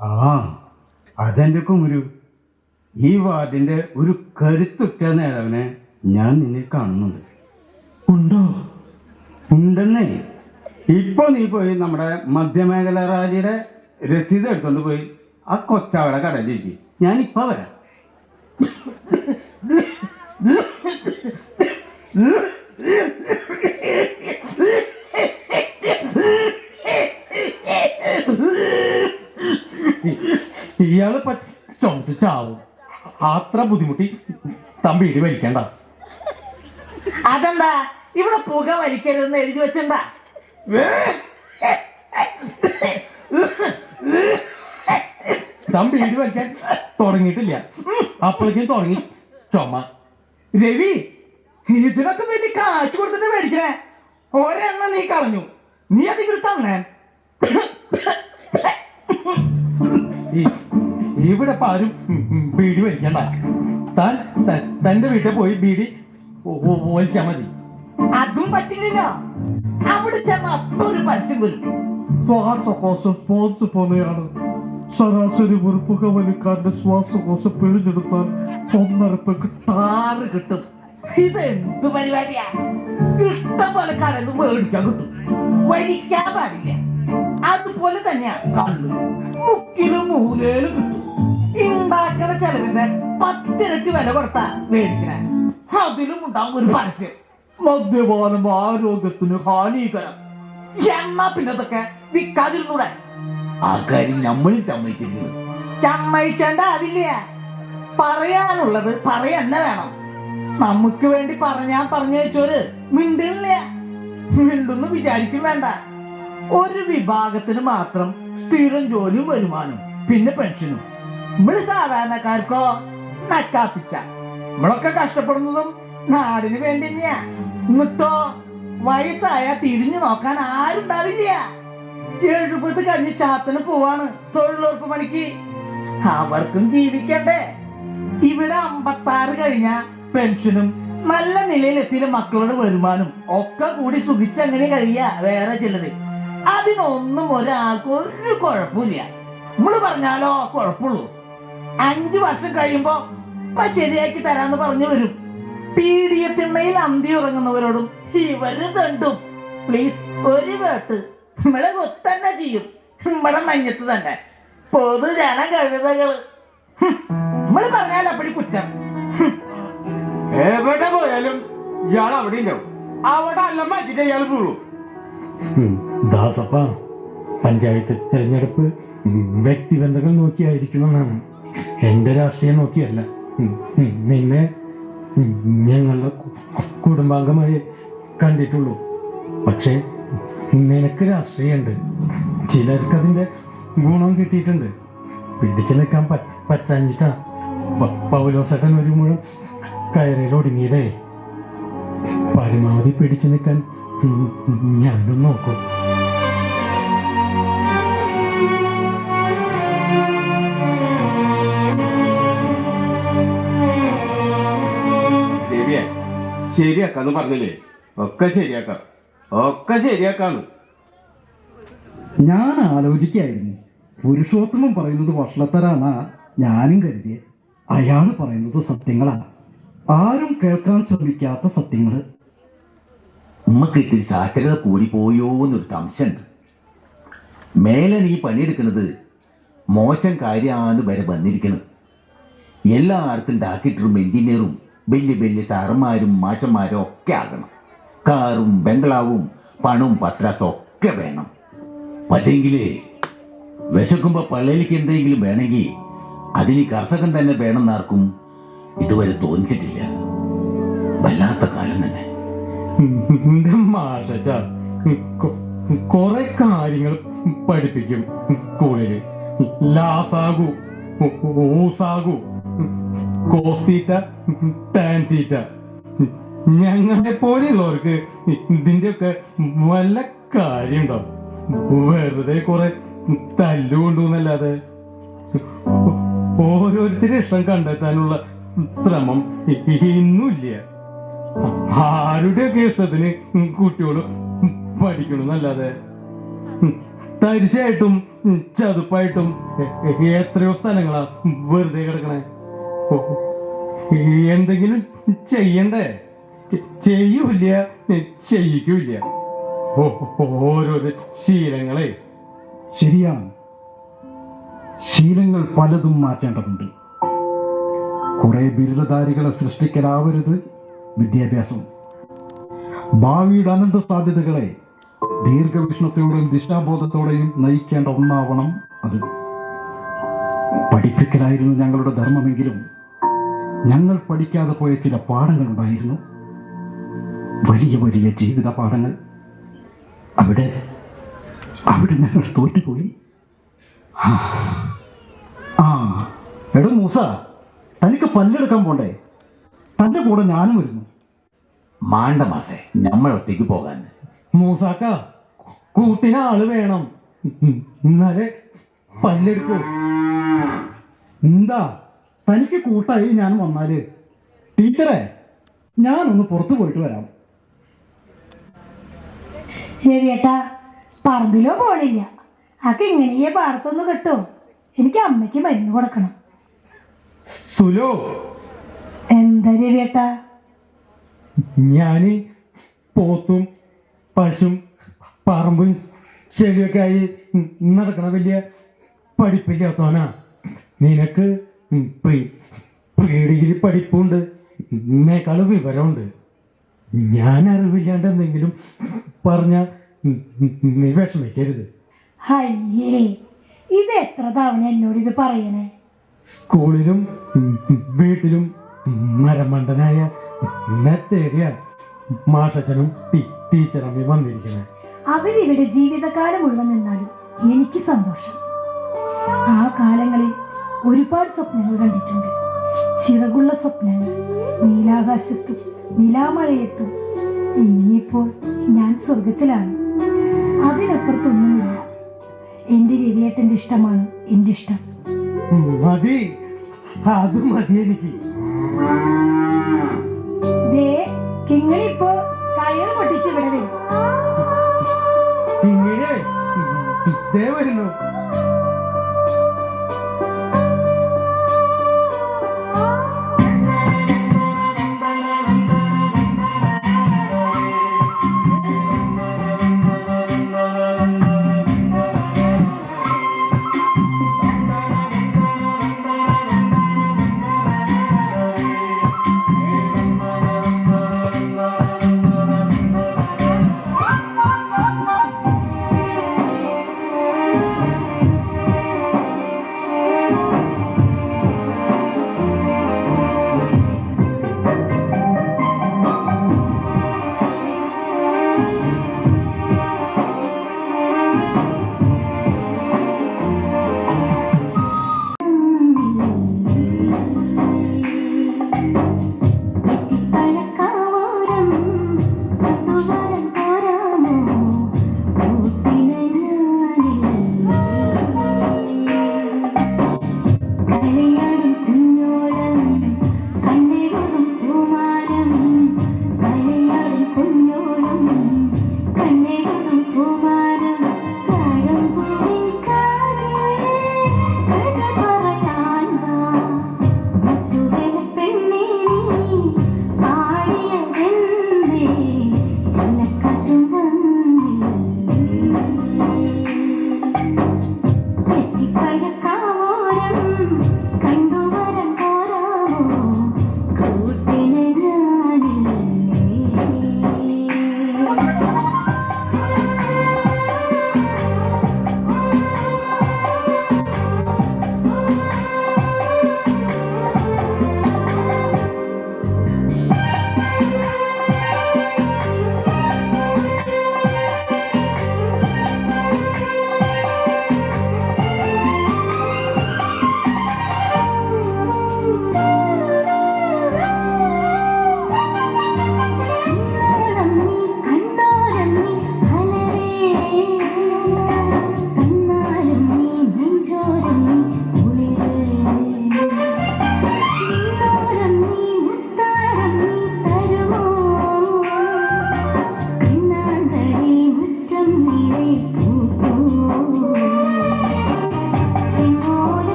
ആ, അതെൻ്റെ കുമരു. ഈ വാർഡിന്റെ ഒരു കരുത്തുറ്റ നേതാവിനെ ഞാൻ നിന്നിൽ കാണുന്നുണ്ട്. ഉണ്ടോ? ഉണ്ടെന്നേ. ഇപ്പൊ നീ പോയി നമ്മുടെ മധ്യമേഖല റാലിയുടെ രസീത് എടുത്തോണ്ട് പോയി ആ കൊച്ചവടെ കടയിലേക്ക്. ഞാൻ ഇപ്പൊ വരാം. ഇയാള് ചൊമച്ചാവും. അത്ര ബുദ്ധിമുട്ടി തമ്പീടി വലിക്കണ്ട. അതെന്താ ഇവിടെ പുക വലിക്കരുതെന്ന് എഴുതി വെച്ചിണ്ടാ? തമ്പീടി വലിക്കാൻ തുടങ്ങിയിട്ടില്ല, അപ്പോഴേക്കും തുടങ്ങി ചുമ. രവി, ഇതിനൊക്കെ വേണ്ടി കാശ് കൊടുത്തിട്ട് മേടിക്കണേ. ഒരെണ്ണം നീ കളഞ്ഞു, നീ അതിൽ തന്നെ. ഇവിടെ ആരും ബീഡി വലിക്കണ്ട. താൻ തന്റെ വീട്ടിൽ പോയി ബീഡി വലിച്ചാ മതി. അതും പറ്റില്ലല്ലോ. അവിടെ ചെന്ന അപ്പൊ ഒരു പരസ്യം വരും. ശ്വാസകോശം പോച്ചു പോലെയാണ്. ശരാശരി ഒരു പുകവലിക്കാരന്റെ ശ്വാസകോശം പിഴിഞ്ഞെടുത്താൽ 1.5 പെഗ് ആറ് കിട്ടും. ഇതെന്ത് പരിപാടിയാ? ഇഷ്ടം പോലെ കടന്ന് മേടിക്കാൻ കിട്ടും, വലിക്കാൻ പാടില്ല. അതുപോലെ തന്നെയാ കള്ള്, മുക്കിലും മൂലയിലും കിട്ടും. ഉണ്ടാക്കണ ചെലവിന്റെ 10 ഇരട്ടി വില കൊടുത്താ മേടിക്കണേ. അതിലും ഉണ്ടാവും ഒരു പരസ്യം, മദ്യപാനം ആരോഗ്യത്തിന് ഹാനികരം. എന്നാ പിന്നതൊക്കെ വിൽക്കാതിരുന്നൂടെ? ആ കാര്യം നമ്മളും സമ്മതിച്ചിരിക്കുന്നത്. ചമ്മയിച്ചേണ്ട അതില്ല. പറയാനുള്ളത് പറയന്നെ വേണം. നമുക്ക് വേണ്ടി പറഞ്ഞു വെച്ചോര് മിണ്ടില്ല. മിണ്ടുന്ന് വിചാരിക്കും വേണ്ട. ഒരു വിഭാഗത്തിന് മാത്രം സ്ഥിരം ജോലിയും വരുമാനം, പിന്നെ പെൻഷനും. നമ്മള് സാധാരണക്കാർക്കോ നക്കാപ്പിച്ച. നമ്മളൊക്കെ കഷ്ടപ്പെടുന്നതും നാടിന് വേണ്ടി തന്നെയാ. എന്നിട്ടോ വയസ്സായ തിരിഞ്ഞു നോക്കാൻ ആരുണ്ടാവില്ല. 70 കഴിഞ്ഞ് ചാത്തിന് പോവാണ് തൊഴിലുറപ്പ് പണിക്ക്. അവർക്കും ജീവിക്കണ്ടേ? ഇവിടെ 56 കഴിഞ്ഞ പെൻഷനും നല്ല നിലയിലെത്തിയ മക്കളുടെ വരുമാനം ഒക്കെ കൂടി സുഖിച്ചങ്ങനെ കഴിയാ വേറെ ചിലത്. അതിനൊന്നും ഒരാൾക്കും ഒരു കുഴപ്പമില്ല. നമ്മള് പറഞ്ഞാലോ കുഴപ്പമുള്ളൂ. 5 വർഷം കഴിയുമ്പോ ശരിയാക്കി തരാന്ന് പറഞ്ഞു വരും. പീഡിയത്തിണ്ണയിൽ അന്തി ഉറങ്ങുന്നവരോടും ഇവര് തണ്ടും. പ്ലീസ് ഒരു വേട്ട് നമ്മളെ കൊത്തന്നെ ചെയ്യും. നമ്മളെ മഞ്ഞത്ത് തന്നെ പൊതുജന കഴുതകള്. നമ്മള് പറഞ്ഞാൽ അപ്പടി കുറ്റം. എവിടെ പോയാലും ഇയാൾ അവിടെ ഉണ്ടാവും. അവിടെ അല്ല മാറ്റിട്ട് ഇയാൾ വീഴും. ദാസപ്പ, പഞ്ചായത്ത് തെരഞ്ഞെടുപ്പ് വ്യക്തിബന്ധങ്ങൾ നോക്കിയായിരിക്കുമെന്നാണ്. എന്റെ രാഷ്ട്രീയം നോക്കിയല്ല. നിന്നെ ഞങ്ങളുടെ കുടുംബാംഗമായി കണ്ടിട്ടുള്ളൂ. പക്ഷെ നിനക്ക് രാഷ്ട്രീയമുണ്ട്. ചിലർക്ക് ഗുണം കിട്ടിയിട്ടുണ്ട്. പിടിച്ചു നിൽക്കാൻ പറ്റാഞ്ഞിട്ടാ പൗലോസേട്ടൻ ഒരു മുഴുവൻ കയറിയിൽ ഒടുങ്ങിയതേ. പരമാവധി പിടിച്ചു നിൽക്കാൻ ഞാനും നോക്കും. ശരിയാക്കാന്ന് പറഞ്ഞില്ലേ? ഒക്കെ ശരിയാക്കാം, ഒക്കെ ശരിയാക്കാന്ന്. ഞാൻ ആലോചിക്കായിരുന്നു, പുരുഷോത്തമൻ പറയുന്നത് വഷളത്തരാന്നാ ഞാനും കരുതിയെ. അയാൾ പറയുന്നത് സത്യങ്ങളാ, ആരും കേൾക്കാൻ ശ്രമിക്കാത്ത സത്യങ്ങള്. ഉമ്മക്ക് ഇത്തിരി സാക്ഷരത കൂടിപ്പോയോ എന്നൊരു സംശയമുണ്ട്. മേലെ നീ പണിയെടുക്കുന്നത് മോശം കാര്യമാണെന്ന് വരെ വന്നിരിക്കുന്നത്. എല്ലാവർക്കും ഡാക്ടറും എഞ്ചിനീയറും വലിയ വലിയ സാറന്മാരും മാഷന്മാരും ഒക്കെ ആകണം. കാറും ബംഗ്ലാവും പണവും പത്രാസും ഒക്കെ വേണം. പറ്റെങ്കിലേ വിശക്കുമ്പോ പള്ളിയിലേക്ക് എന്തെങ്കിലും വേണമെങ്കിൽ അതിന് കർഷകൻ തന്നെ വേണമെന്നാർക്കും ഇതുവരെ തോന്നിച്ചിട്ടില്ല. വല്ലാത്ത കാലം തന്നെ. മാഷ കൊറേ കാര്യങ്ങൾ പഠിപ്പിക്കും സ്കൂളില്. ലാസാകു, ഊസാകു, കോസ്റ്റീറ്റ, ടാൻ തീറ്റ. ഞങ്ങളെ പോലെയുള്ളവർക്ക് ഇതിന്റെയൊക്കെ വല്ല കാര്യമുണ്ടോ? വെറുതെ കുറെ തല്ലുകൊണ്ടുവന്നല്ലാതെ ഓരോരുത്തരുടെ ഇഷ്ടം കണ്ടെത്താനുള്ള ശ്രമം ഇന്നുമില്ല. ആരുടെയൊക്കെ ഇഷ്ടത്തിന് കുട്ടികളും പഠിക്കണമെന്നല്ലാതെ തരിശായിട്ടും ചതുപ്പായിട്ടും എത്രയോ സ്ഥലങ്ങളാ വെറുതെ കിടക്കണേ. എന്തെങ്കിലും ചെയ്യണ്ടേ? ചെയ്യൂല, ചെയ്യിക്കൂല. ഓരോരോ ശീലങ്ങളെ. ശരിയാണ്, ശീലങ്ങൾ പലതും മാറ്റേണ്ടതുണ്ട്. കുറെ ബിരുദധാരികളെ സൃഷ്ടിക്കലാവരുത് വിദ്യാഭ്യാസം. ഭാവിയുടെ അനന്ത സാധ്യതകളെ ദീർഘവീക്ഷണത്തോടെയും ദിശാബോധത്തോടെയും നയിക്കേണ്ട ഒന്നാവണം അത്. പഠിപ്പിക്കലായിരുന്നു ഞങ്ങളുടെ ധർമ്മമെങ്കിലും ഞങ്ങൾ പഠിക്കാതെ പോയ ചില പാഠങ്ങളുണ്ടായിരുന്നു, വലിയ വലിയ ജീവിത പാഠങ്ങൾ. അവിടെ ഞങ്ങൾ തോറ്റുപോയി. എടോ മൂസ, തനിക്ക് പല്ലെടുക്കാൻ പോണ്ടേ? തന്റെ കൂടെ ഞാനും വരുന്നു. മാണ്ട മാസേ, നമ്മൾ ഒറ്റയ്ക്ക് പോകാൻ. മൂസാക്ക, കൂട്ടിന് ആള് വേണം, എന്നാലേ പല്ലെടുക്കൂ. എന്താ തനിക്ക് കൂട്ടായി ഞാൻ വന്നാല്? ടീച്ചറെ, ഞാനൊന്ന് പുറത്തു പോയിട്ട് വരാം. രവിയേട്ടാ, പറമ്പിലോ പോണില്ല, ആക്ക് ഇങ്ങനെയേ പാടത്തൊന്ന് കിട്ടോ. എനിക്ക് അമ്മയ്ക്ക് മരുന്ന് കൊടുക്കണം. സുലോ, എന്താ രവിയേട്ടാ? ഞാന് പോത്തും പശും പറമ്പും ചെടിയൊക്കെ ആയി നടക്കണ വലിയ പഠിപ്പില്ലാത്തവനാ. നിനക്ക് ഡിഗ്രി പഠിപ്പുണ്ട്, എന്നെക്കാളും വിവരമുണ്ട്. ഞാൻ അറിവില്ലാണ്ട് എന്തെങ്കിലും പറഞ്ഞ നീ വിഷമിക്കരുത്. അയ്യേ, ഇത് എത്ര തവണ എന്നോട് ഇത് പറയണേ? സ്കൂളിലും വീട്ടിലും മരമണ്ടനായ എന്നെ തേടിയ മാഷച്ചനും ടീച്ചറമ്മയും വന്നിരിക്കണേ. അവരിവിടെ ജീവിതകാലം മുഴുവൻ നിന്നാലും എനിക്ക് സന്തോഷം. ആ കാലങ്ങളിൽ ഒരുപാട് സ്വപ്നങ്ങൾ കണ്ടിട്ടുണ്ട്, ചിറകുള്ള സ്വപ്നങ്ങൾ. നീലാകാശത്തും നിലാമഴയത്തും. ഇനിയിപ്പോൾ ഞാൻ സ്വർഗത്തിലാണ്. അതിനപ്പുറത്തൊന്നുമില്ല. എന്റെ രവിയേട്ടന്റെ ഇഷ്ടമാണ് എന്റെ ഇഷ്ടം. മതി, അത് മതി എനിക്ക്. കിങ്ങിണിപ്പോ കയറ് പൊട്ടിച്ച് ഇവിടെ വരും. ഇങ്ങനെ വരുന്നു.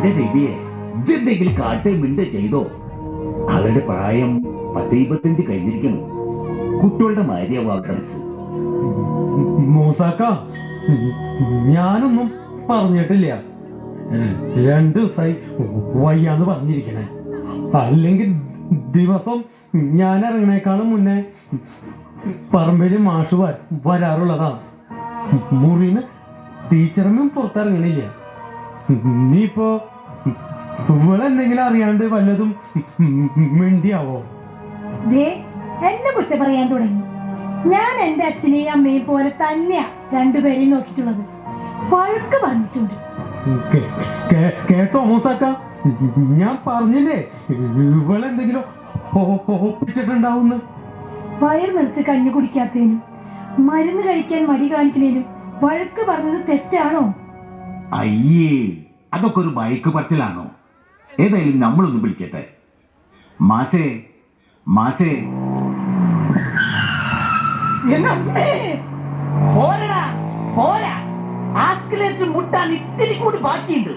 എന്റെ രവിയെ ഇതെന്തെങ്കിലും കാട്ടേ മിണ്ട ചെയ്തോ? അവരുടെ പ്രായം 10-25 കഴിഞ്ഞിരിക്കുന്നു. കുട്ടികളുടെ മാര്യാവും അവരുടെ മനസ്സ്. മൂസാക്ക, ഞാനൊന്നും പറഞ്ഞിട്ടില്ല. 2 ദിവസമായി വയ്യാന്ന് പറഞ്ഞിരിക്കണേ. അല്ലെങ്കിൽ ദിവസം ഞാൻ ഇറങ്ങണേക്കാളും മുന്നേ പറമ്പില് മാഷ് വരാറുള്ളതാ. മുറിന്ന് ടീച്ചറൊന്നും പുറത്തിറങ്ങണില്ല. ഇനിയിപ്പോ ഇവളെന്തെങ്കിലും അറിയാണ്ട് വല്ലതും മിണ്ടിയാവോ? ദേ എന്നെ കുറ്റം പറയാൻ തുടങ്ങി. ഞാൻ എന്റെ അച്ഛനെയും അമ്മയും പോലെ തന്നെയാ രണ്ടുപേരെയും നോക്കിയിട്ടുള്ളത്. വഴക്ക് പറഞ്ഞിട്ടുണ്ട്. കേട്ടോ മൂസാക്ക, ഞാൻ പറഞ്ഞില്ലേ ഇവളെന്തെങ്കിലും ഒപ്പിച്ചിട്ടുണ്ടാവുന്ന്. വയർ നിറച്ച് കഞ്ഞി കുടിക്കാത്തതിനും മരുന്ന് കഴിക്കാൻ മടി കാണിക്കുന്നതിനും വഴക്ക് പറഞ്ഞത് തെറ്റാണോ? അയ്യേ, അതൊക്കെ ഒരു ബൈക്ക് പറച്ചിലാണോ? ഏതായാലും നമ്മളൊന്ന് വിളിക്കട്ടെ. മാസേ മാസേ. പോരടാ പോരാ, ആസ്കലേറ്റ് മുട്ടാൻ ഇത്തിരി കൂടി ബാക്കിയുണ്ട്.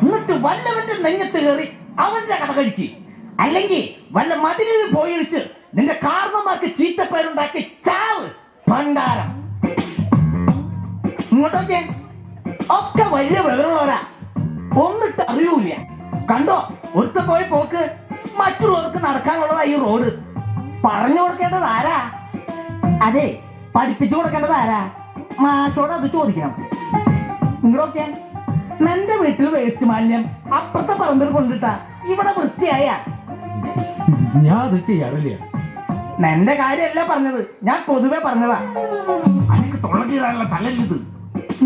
എന്നിട്ട് വല്ലവന്റെ നെഞ്ഞത്ത് കയറി അവന്റെ കഥ കഴിക്ക്. അല്ലെങ്കിൽ വല്ല മതിലിൽ പോയിടിച്ച് നിന്റെ കാരണമാർക്ക് ചീത്തപ്പേരുണ്ടാക്കി ചാവ് ഭണ്ഡാരം. ഇങ്ങോട്ടൊക്കെ ഒക്കെ വലിയ വിവരമുള്ളവരാ, ഒന്നിട്ട് അറിയൂല. കണ്ടോ ഒരുത്ത പോയി പോക്ക്. മറ്റുള്ളവർക്ക് നടക്കാനുള്ളതാ ഈ റോഡ്. പറഞ്ഞു കൊടുക്കേണ്ടത് ആരാ? അതെ, പഠിപ്പിച്ചു കൊടുക്കേണ്ടത് ആരാ? മാഷോട് അത് ചോദിക്കണം. ഇങ്ങോട്ടൊക്കെ നിന്റെ വീട്ടിൽ വേസ്റ്റ് മാലിന്യം അപ്പുറത്തെ പറമ്പിൽ കൊണ്ടിട്ടാ ഇവിടെ വൃത്തിയായ. ഞാൻ അത് ചെയ്യാറില്ല. നിന്റെ കാര്യമല്ല പറഞ്ഞത്, ഞാൻ പൊതുവെ പറഞ്ഞതാ. അനക്ക് തൊള്ളക്കിടാനുള്ള സ്ഥലമില്ലത്.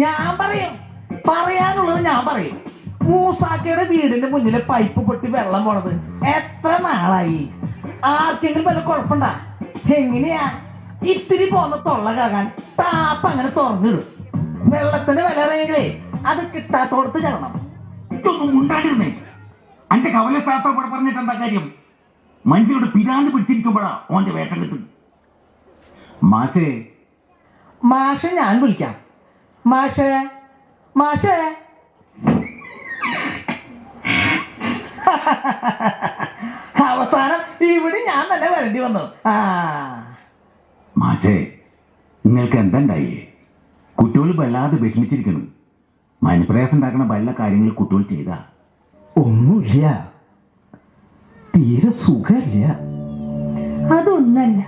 ഞാൻ പറയും, പറയാനുള്ളത് ഞാൻ പറയും. മൂസാക്കയുടെ വീടിന്റെ മുന്നിലെ പൈപ്പ് പൊട്ടി വെള്ളം പോണത് എത്ര നാളായി? ആർക്കെങ്കിലും വല്ല കുഴപ്പമുണ്ടാ? എങ്ങനെയാ ഇത്തിരി പോന്ന തൊള്ള കാകാൻ താപ്പ് അങ്ങനെ തുറന്നിടും? വെള്ളത്തിന്റെ വില അറിയെങ്കിലേ അത് കിട്ടാത്തോടത്ത് ചെല്ലണം. ഇതൊന്നും ഉണ്ടായിരുന്നേ. അന്റെ കവല ശാസ്ത്രം ഇവിടെ പറഞ്ഞിട്ട് എന്താ കാര്യം? മനുഷ്യരുടെ പിരാന്ത് പിടിച്ചിരിക്കുമ്പോഴാ ഓന്റെ വേട്ടം കിട്ടും. മാഷേ മാഷെ ഞാൻ വിളിക്കാം. മാഷേ മാഷേ. അവസാനം ഇവിടെ ഞാൻ തന്നെ വരേണ്ടി വന്നു. മാഷേ, നിങ്ങൾക്ക് എന്താ ഉണ്ടായേ? കുട്ടികൾ വല്ലാതെ വിഷമിച്ചിരിക്കണ്. മനപ്രയാസം ഉണ്ടാക്കുന്ന വല്ല കാര്യങ്ങൾ കുട്ടികൾ ചെയ്താ? ഒന്നുമില്ല, തീരെ സുഖമില്ല. അതൊന്നല്ല,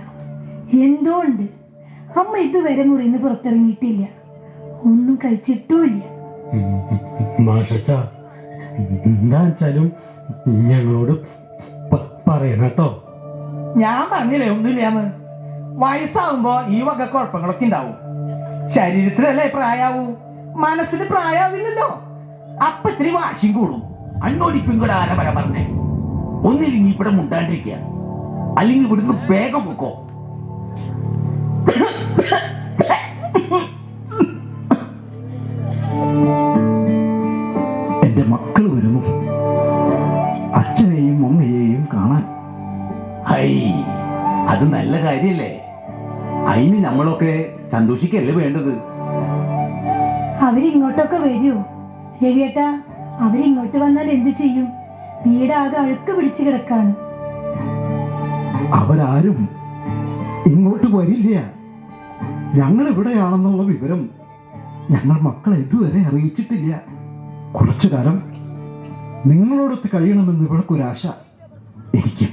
എന്തോ ഉണ്ട്. അമ്മ ഇതുവരെ മുറിന്ന് പുറത്തിറങ്ങിയിട്ടില്ല, ഒന്നും കഴിച്ചിട്ടുമില്ല. മാഷച്ച, എന്താ വെച്ചാലും ഞങ്ങളോട് പറയണം കേട്ടോ. ഞാൻ പറഞ്ഞില്ലേ ഒന്നുമില്ലാന്ന്. വയസ്സാവുമ്പോ ഈ വക കുഴപ്പങ്ങളൊക്കെ ഉണ്ടാവും. ശരീരത്തിലല്ലേ പ്രായാവൂ, മനസ്സിന് പ്രായാവില്ലല്ലോ. അപ്പൊ ഇത്തിരി വാശിയും കൂടും. അന്നോടിപ്പം കൂടെ ആരാ വര പറഞ്ഞേ? ഒന്നില്ലെങ്കിൽ ഇവിടെ മുണ്ടാണ്ടിരിക്കുക, അല്ലെങ്കിൽ ഇവിടുന്ന് വേഗം പൊക്കോ. എന്റെ മക്കൾ വരുന്നു, അച്ഛനെയും അമ്മയെയും കാണാൻ. ഹൈ, അത് നല്ല കാര്യല്ലേ. അതിന് നമ്മളൊക്കെ സന്തോഷിക്കല്ലേ വേണ്ടത്. അവരിങ്ങോട്ടൊക്കെ വരുമോ രവിയേട്ടാ? അവരിങ്ങോട്ട് വന്നാൽ എന്ത് ചെയ്യും? വീടാകെ അഴുക്ക് പിടിച്ചു കിടക്കാണ്. അവരാരും ഇങ്ങോട്ട് വരില്ല. ഞങ്ങൾ ഇവിടെയാണെന്നുള്ള വിവരം ഞങ്ങൾ മക്കളെ ഇതുവരെ അറിയിച്ചിട്ടില്ല. കുറച്ചു കാലം നിങ്ങളോടൊത്ത് കഴിയണമെന്ന് ഇവൾക്കൊരാശ എനിക്ക്.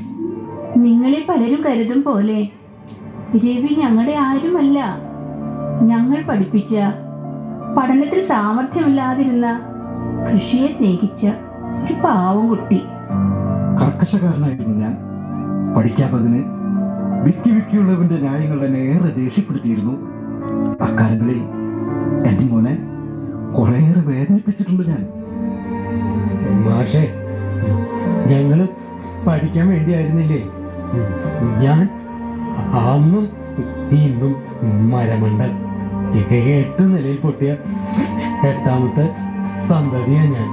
നിങ്ങളെ പലരും കരുതും പോലെ രവി ഞങ്ങളുടെ ആരുമല്ല. ഞങ്ങൾ പഠിപ്പിച്ച, പഠനത്തിൽ സാമർഥ്യമില്ലാതിരുന്ന, കൃഷിയെ സ്നേഹിച്ച ഒരു പാവം കുട്ടി. കർക്കശക്കാരനായിരുന്നു ഞാൻ. പഠിക്കാത്തതിന് വിക്കിയുള്ളവന്റെ ന്യായങ്ങൾ എന്നെ ഏറെ ദേഷ്യപ്പെടുത്തിയിരുന്നു. അക്കാലങ്ങളിൽ എന്റെ മോനെ കുറേയേറെ വേദനിപ്പിച്ചിട്ടുണ്ട് ഞാൻ. മാഷേ, ഞങ്ങള് പഠിക്കാൻ വേണ്ടിയായിരുന്നില്ലേ ഞാൻ അന്നും ഇന്നും മരമണ്ടൽ. 8 നിലയിൽ പൊട്ടിയ 8ാമത്തെ സന്തതിയാ ഞാൻ.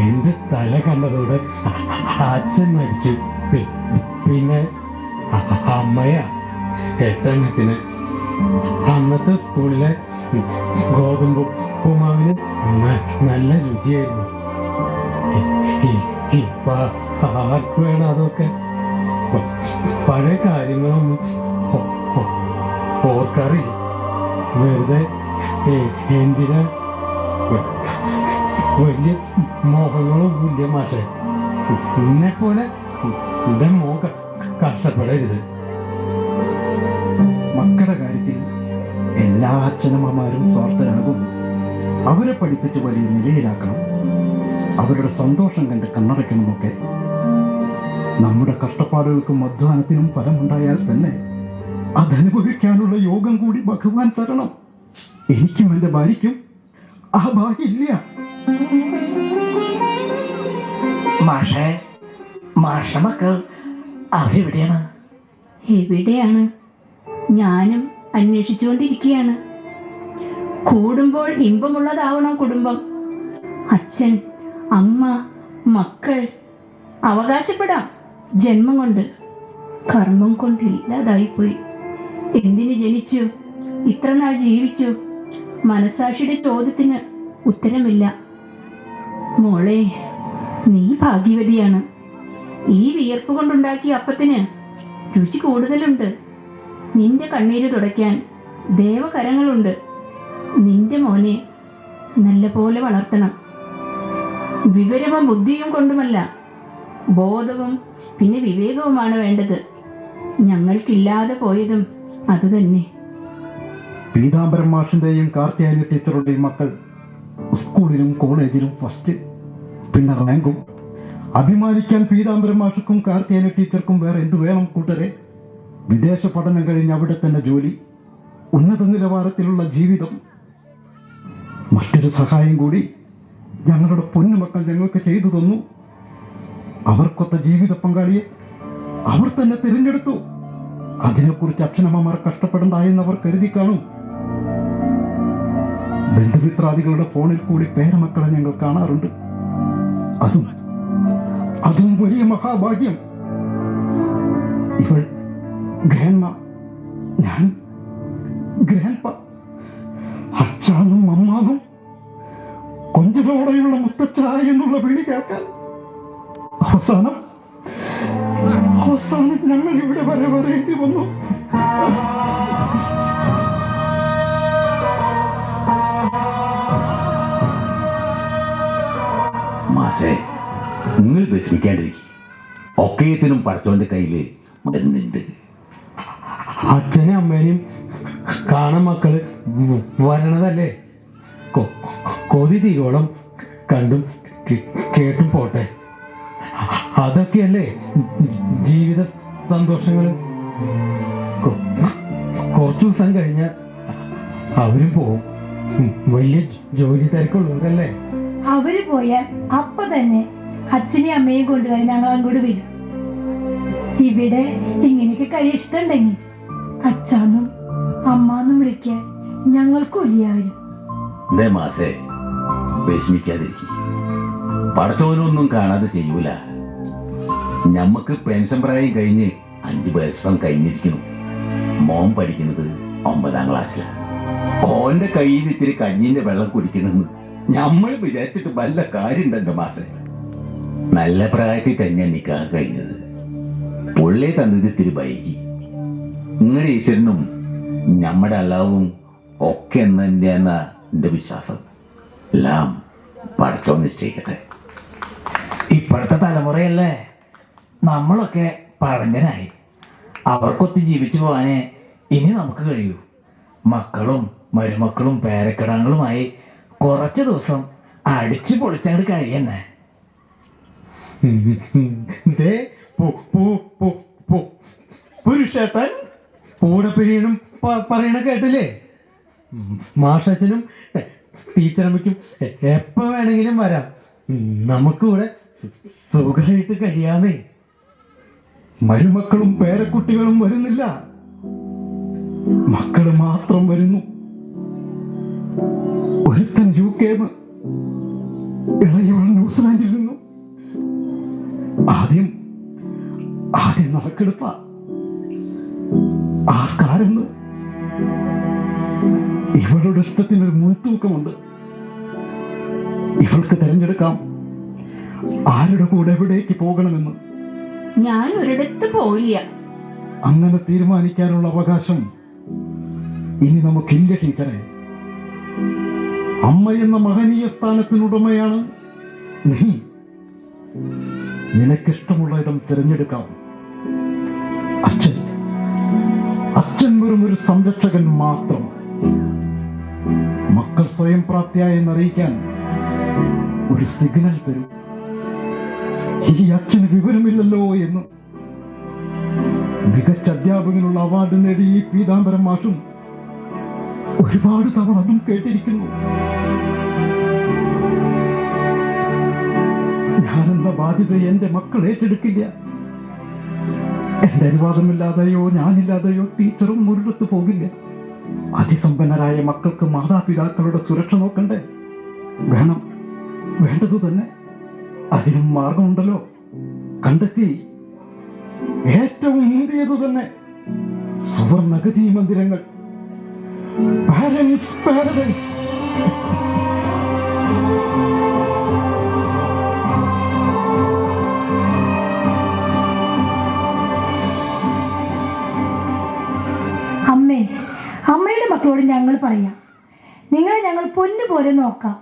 എന്റെ തല കണ്ടതോടെ അച്ഛൻ മരിച്ചു. പിന്നെ അമ്മയാ 8 എണ്ണത്തിന്. അന്നത്തെ സ്കൂളിലെ ഗോതമ്പ് ഉപ്പുമാവിന് നല്ല രുചിയായിരുന്നു. ഇപ്പൊ ആർക്ക് വേണം അതൊക്കെ? പഴയ കാര്യങ്ങളൊന്നും ഓർക്കാറില്ല. വെറുതെ എന്തിനാ? വലിയ മോഹങ്ങളൊന്നുമില്ല മാഷെ. എന്നെ പോലെ എന്റെ മോഹ കഷ്ടപ്പെടരുത്. മക്കളുടെ കാര്യത്തിൽ എല്ലാ അച്ഛനമ്മമാരും സ്വാർത്ഥരാകും. അവരെ പഠിപ്പിച്ച് വലിയ നിലയിലാക്കണം, അവരുടെ സന്തോഷം കണ്ട് കണ്ണടയ്ക്കണമെന്നൊക്കെ. നമ്മുടെ കഷ്ടപ്പാടുകൾക്കും അധ്വാനത്തിനും ഫലമുണ്ടായാൽ തന്നെ അതനുഭവിക്കാനുള്ള യോഗം കൂടി ഭഗവാൻ തരണം. എനിക്കും എൻ്റെ ഭാര്യയ്ക്കും ആ ഭാഗ്യമില്ല. മാഷ മക്കൾ അവരെവിടെയാണ്? എവിടെയാണ്? ഞാനും അന്വേഷിച്ചുകൊണ്ടിരിക്കുകയാണ്. കൂടുമ്പോൾ ഇമ്പമുള്ളതാവണം കുടുംബം. അച്ഛൻ, അമ്മ, മക്കൾ. അവകാശപ്പെടാം ജന്മം കൊണ്ട്, കർമ്മം കൊണ്ട് ഇല്ലാതായിപ്പോയി. എന്തിന് ജനിച്ചു, ഇത്ര നാൾ ജീവിച്ചു? മനസാക്ഷിയുടെ ചോദ്യത്തിന് ഉത്തരമില്ല. മോളെ, നീ ഭാഗ്യവതിയാണ്. ഈ വിയർപ്പ് കൊണ്ടുണ്ടാക്കിയ അപ്പത്തിന് രുചി കൂടുതലുണ്ട്. നിന്റെ കണ്ണീര് തുടയ്ക്കാൻ ദേവകരങ്ങളുണ്ട്. നിന്റെ മോനെ നല്ലപോലെ വളർത്തണം. വിവരവും ബുദ്ധിയും കൊണ്ടുമല്ല, ബോധവും പിന്നെ വിവേകവുമാണ് വേണ്ടത്. ഞങ്ങൾക്കില്ലാതെ പോയതും അതുതന്നെ. പീതാംബരം മാഷിന്റെയും കാർത്തിയാനി ടീച്ചറുടെയും മക്കൾ സ്കൂളിലും കോളേജിലും ഫസ്റ്റ്, പിന്നെ റാങ്കും. അഭിമാനിക്കാൻ പീതാംബരം മാഷക്കും കാർത്തിയാനി ടീച്ചർക്കും വേറെ എന്തു വേണം കൂട്ടരെ? വിദേശ പഠനം കഴിഞ്ഞ് അവിടെ തന്നെ ജോലി, ഉന്നത നിലവാരത്തിലുള്ള ജീവിതം. മറ്റൊരു സഹായം കൂടി ഞങ്ങളുടെ പൊന്നുമക്കൾ ഞങ്ങൾക്ക് ചെയ്തു തന്നു. അവർക്കൊത്ത ജീവിത പങ്കാളിയെ അവർ തന്നെ തിരഞ്ഞെടുത്തു. അതിനെക്കുറിച്ച് അച്ഛനമ്മമാർ കഷ്ടപ്പെടണ്ടായെന്ന് അവർ കരുതി കാണും. ബന്ധുമിത്രാദികളുടെ ഫോണിൽ കൂടി പേരമക്കളെ ഞങ്ങൾ കാണാറുണ്ട്. അതും വലിയ മഹാഭാഗ്യം. ഇവൾ ഗ്രാൻഡ്മ, ഞാൻ ഗ്രാൻഡ്പ. അച്ഛാന്നും അമ്മാന്നും കൊഞ്ചലോടെയുള്ള മുത്തച്ഛ എന്നുള്ള വിളി കേൾക്കാൻ അവസാനം ഞങ്ങൾ ഇവിടെ വരെ വരേണ്ടി വന്നു. മാസേ, നിങ്ങൾ വിഷമിക്കാണ്ടിരിക്കും. ഒക്കേത്തിനും പഠിച്ചവന്റെ കയ്യില് മരുന്നുണ്ട്. അച്ഛനും അമ്മേനെയും കാണാൻ മക്കള് വരണതല്ലേ? കൊതി തീരോളം കണ്ടും കേട്ടും പോട്ടെ. അതൊക്കെയല്ലേ ജീവിത സന്തോഷങ്ങൾ. കുറച്ചു ദിവസം കഴിഞ്ഞ അവരും പോവും. വലിയ ജോലി തിരക്കുള്ളവരല്ലേ. അവര് പോയാൽ അപ്പൊ തന്നെ അച്ഛനെയും അമ്മയും കൊണ്ടുവരാൻ ഞങ്ങൾ അങ്ങോട്ട് വരും. ഇവിടെ ഇങ്ങനെയൊക്കെ കഴിയിഷ്ടണ്ടെങ്കിൽ അച്ഛാന്നും അമ്മാന്നും വിളിക്കാൻ ഞങ്ങൾക്കും വരും. മാസേ, വിഷമിക്കാതിരിക്കും. പഠിച്ചവനൊന്നും കാണാതെ ചെയ്യൂല. ഞമ്മക്ക് പെൻഷൻ പ്രായം കഴിഞ്ഞ് 5 വർഷം കഴിഞ്ഞിരിക്കുന്നു. മോൻ പഠിക്കുന്നത് 9ാം ക്ലാസ്സിലാണ്. ഓന്റെ കയ്യിൽ ഇത്തിരി കഞ്ഞിന്റെ വെള്ളം കുടിക്കണമെന്ന് നമ്മൾ വിചാരിച്ചിട്ട് വല്ല കാര്യമുണ്ടല്ലോ മാസേ. നല്ല പ്രായത്തിൽ തന്നെ നിക്കാഹ് കഴിഞ്ഞത്. പുള്ളി തന്നത് ഇത്തിരി വൈകി. നിങ്ങളുടെ ഈശ്വരനും നമ്മുടെ അല്ലാവും ഒക്കെ എന്ന് തന്നെയാന്ന എന്റെ വിശ്വാസം. എല്ലാം പഠിച്ചോ നിശ്ചയിക്കട്ടെ. ഇപ്പോഴത്തെ തലമുറയല്ലേ, നമ്മളൊക്കെ പഴഞ്ഞനായി. അവർക്കൊത്ത് ജീവിച്ചു പോകാനേ ഇനി നമുക്ക് കഴിയൂ. മക്കളും മരുമക്കളും പേരക്കിടാങ്ങളുമായി കുറച്ച് ദിവസം അടിച്ചു പൊളിച്ചങ്ങോട്ട് കഴിയുന്നേ. പുരുഷേട്ടൻ പൂടപ്പിരിയനും പറയണ കേട്ടില്ലേ? മാഷച്ചനും ടീച്ചറമ്മയ്ക്കും എപ്പോ വേണമെങ്കിലും വരാം. നമുക്കിവിടെ സുഖമായിട്ട് കഴിയാതെ. മരുമക്കളും പേരക്കുട്ടികളും വരുന്നില്ല, മക്കള് മാത്രം വരുന്നു. ഒരുത്തൻ UK, ഇളയവൾ ന്യൂസിലാൻഡിൽ നിന്നു. ആദ്യം നറുക്കെടുപ്പ. ആർക്കാരെന്ന് ഇവളുടെ ഇഷ്ടത്തിനൊരു മുൻതൂക്കമുണ്ട്. ഇവൾക്ക് തിരഞ്ഞെടുക്കാം. ആരുടെ കൂടെ എവിടേക്ക് പോകണമെന്ന് ഞാൻ ഒരിടത്ത് പോയില്ല. അങ്ങനെ തീരുമാനിക്കാനുള്ള അവകാശം ഇനി നമുക്കില്ല ടീച്ചറെ. അമ്മ എന്ന മഹനീയ സ്ഥാനത്തിനുടമയാണ് നീ. നിനക്കിഷ്ടമുള്ള ഇടം തിരഞ്ഞെടുക്കാം. അച്ഛൻ വെറും ഒരു സംരക്ഷകൻ മാത്രം. മക്കൾ സ്വയം പ്രാപ്തിയായി എന്നറിയിക്കാൻ ഒരു സിഗ്നൽ തരും. ഈ അച്ഛന് വിവരമില്ലല്ലോ എന്ന്. മികച്ച അധ്യാപകനുള്ള അവാർഡ് നേടി ഈ പീതാംബരം മാഷും ഒരുപാട് തവണ അതും കേട്ടിരിക്കുന്നു. ഞാനെന്ന ബാധ്യത എന്റെ മക്കൾ ഏറ്റെടുക്കില്ല. എന്റെ അനുവാദമില്ലാതെയോ ഞാനില്ലാതെയോ ടീച്ചറും ഒരിടത്ത് പോകില്ല. അതിസമ്പന്നരായ മക്കൾക്ക് മാതാപിതാക്കളുടെ സുരക്ഷ നോക്കണ്ടേ? വേണം, വേണ്ടത് തന്നെ. അതിനും മാർഗമുണ്ടല്ലോ, കണ്ടെത്തി. ഏറ്റവും മുന്തിയതു തന്നെ സുവർണഗതി മന്ദിരങ്ങൾ, പാരൻസ് പാരഡൈസ്. അമ്മയുടെ മക്കളോട് ഞങ്ങൾ പറയാം, നിങ്ങളെ ഞങ്ങൾ പൊന്നു പോലെ നോക്കാം.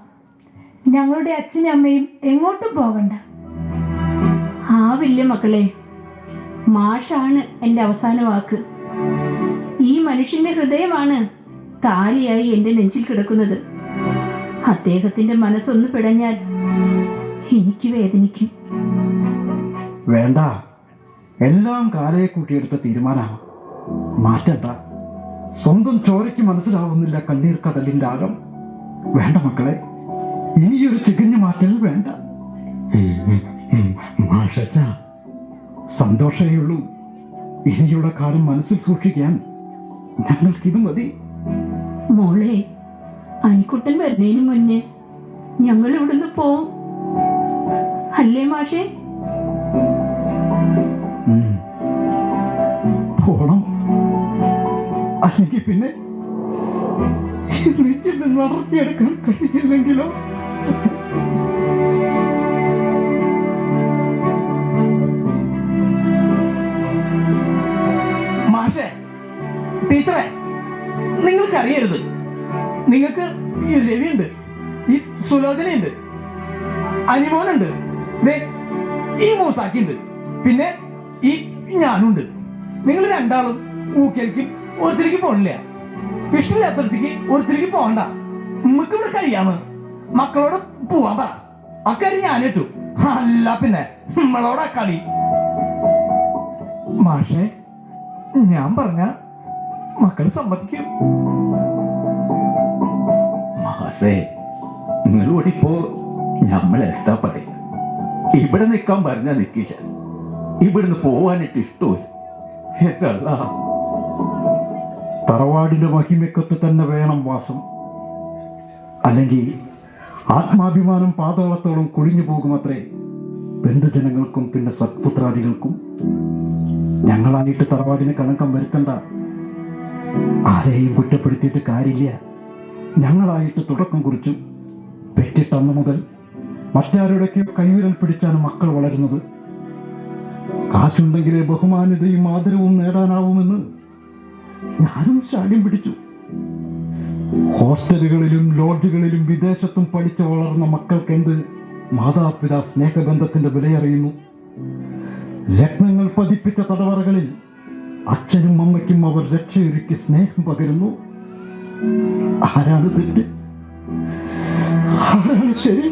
ഞങ്ങളുടെ അച്ഛനും അമ്മയും എങ്ങോട്ടും പോകണ്ട. ആവില്ല മക്കളെ, മാഷാണ് എൻ്റെ അവസാന വാക്ക്. ഈ മനുഷ്യന്റെ ഹൃദയമാണ് താലിയായി എൻ്റെ നെഞ്ചിൽ കിടക്കുന്നത്. അദ്ദേഹത്തിന്റെ മനസ്സൊന്ന് പിടഞ്ഞാൽ എനിക്ക് വേദനിക്കും. വേണ്ട, എല്ലാം കാലയെ കൂട്ടിയെടുത്ത തീരുമാനമാണ്. മാറ്റണ്ട. സ്വന്തം ചോരയ്ക്ക് മനസ്സിലാവുന്നില്ല കണ്ണീർ കടലിന്റെ ആഴം. വേണ്ട മക്കളെ, ഇനിയൊരു തികഞ്ഞു മാറ്റൽ വേണ്ട. മാഷച്ച, സന്തോഷമേ ഉള്ളൂ. ഇനിയുള്ള കാലം മനസ്സിൽ സൂക്ഷിക്കാൻ ഞങ്ങൾക്കിത് മതി. മോളെ, അനിക്കുട്ടൻ വരുന്നതിന് മുന്നേ ഞങ്ങൾ ഇവിടുന്ന് പോവും, അല്ലേ മാഷേ? പോണം. അല്ലെങ്കിൽ പിന്നെ നെറ്റിൽ നിന്ന് അടർത്തിയെടുക്കാൻ കഴിയില്ലെങ്കിലോ? മാഷേ, ടീച്ചറെ, നിങ്ങൾക്കറിയരുത്. നിങ്ങൾക്ക് ഈ രവിയുണ്ട്, ഈ സുലോചനയുണ്ട്, അനിമോനുണ്ട്, ഈ മൂസാക്കിയുണ്ട്, പിന്നെ ഈ ഞാനുണ്ട്. നിങ്ങൾ രണ്ടാളും ഊക്കേൽക്കും ഒരുത്തിരിക്ക് പോണില്ല. ഇഷ്ടമില്ലാത്തൊരുത്തിക്ക് ഒരുത്തിരിക്ക് പോകണ്ട. നമുക്ക് ഇവിടെ കഴിയാമ്. മക്കളോട് പോവാൻ പറ. അക്കാര്യം ഞാനിട്ടു. അല്ല പിന്നെ നമ്മളോടാ കളി. മാഷേ, ഞാൻ പറഞ്ഞ മക്കൾ സമ്മതിക്കും. മാസേ, നിങ്ങൾ ഓടിപ്പോ നമ്മൾ എന്താ പറയാ? ഇവിടെ നിൽക്കാൻ പറഞ്ഞാ നിൽക്കില്ല. ഇവിടുന്ന് പോവാനിട്ട് ഇഷ്ടമില്ല. എന്നല്ല, തറവാടിന്റെ മഹിമയ്ക്കൊത്ത് തന്നെ വേണം വാസം. അല്ലെങ്കിൽ ആത്മാഭിമാനം പാതാളത്തോളം കുഴിഞ്ഞു പോകുമത്രേ ബന്ധുജനങ്ങൾക്കും പിന്നെ സത്പുത്രാദികൾക്കും. ഞങ്ങളായിട്ട് തറവാടിന് കളങ്കം വരുത്തണ്ട. ആരെയും കുറ്റപ്പെടുത്തിയിട്ട് കാര്യമില്ല. ഞങ്ങളായിട്ട് തുടക്കം കുറിച്ചു. പെറ്റിട്ടന്ന് മുതൽ മറ്റാരുടെയൊക്കെയോ കൈവിരൽ പിടിച്ചാണ് മക്കൾ വളരുന്നത്. കാശുണ്ടെങ്കിലേ ബഹുമാന്യതയും ആദരവും നേടാനാവുമെന്ന് ഞാനും ശാഠ്യം പിടിച്ചു. ഹോസ്റ്റലുകളിലും ലോഡ്ജുകളിലും വിദേശത്തും പഠിച്ചു വളർന്ന മക്കൾക്ക് എന്ത് മാതാപിതാ സ്നേഹബന്ധത്തിന്റെ വിലയറിയുന്നു? രത്നങ്ങൾ പതിപ്പിച്ച തടവറകളിൽ അച്ഛനും അമ്മയ്ക്കും അവർ രക്ഷയൊരുക്കി സ്നേഹം പകരുന്നു. ആരാണ് തെറ്റ്? ആരാണ് ശരി?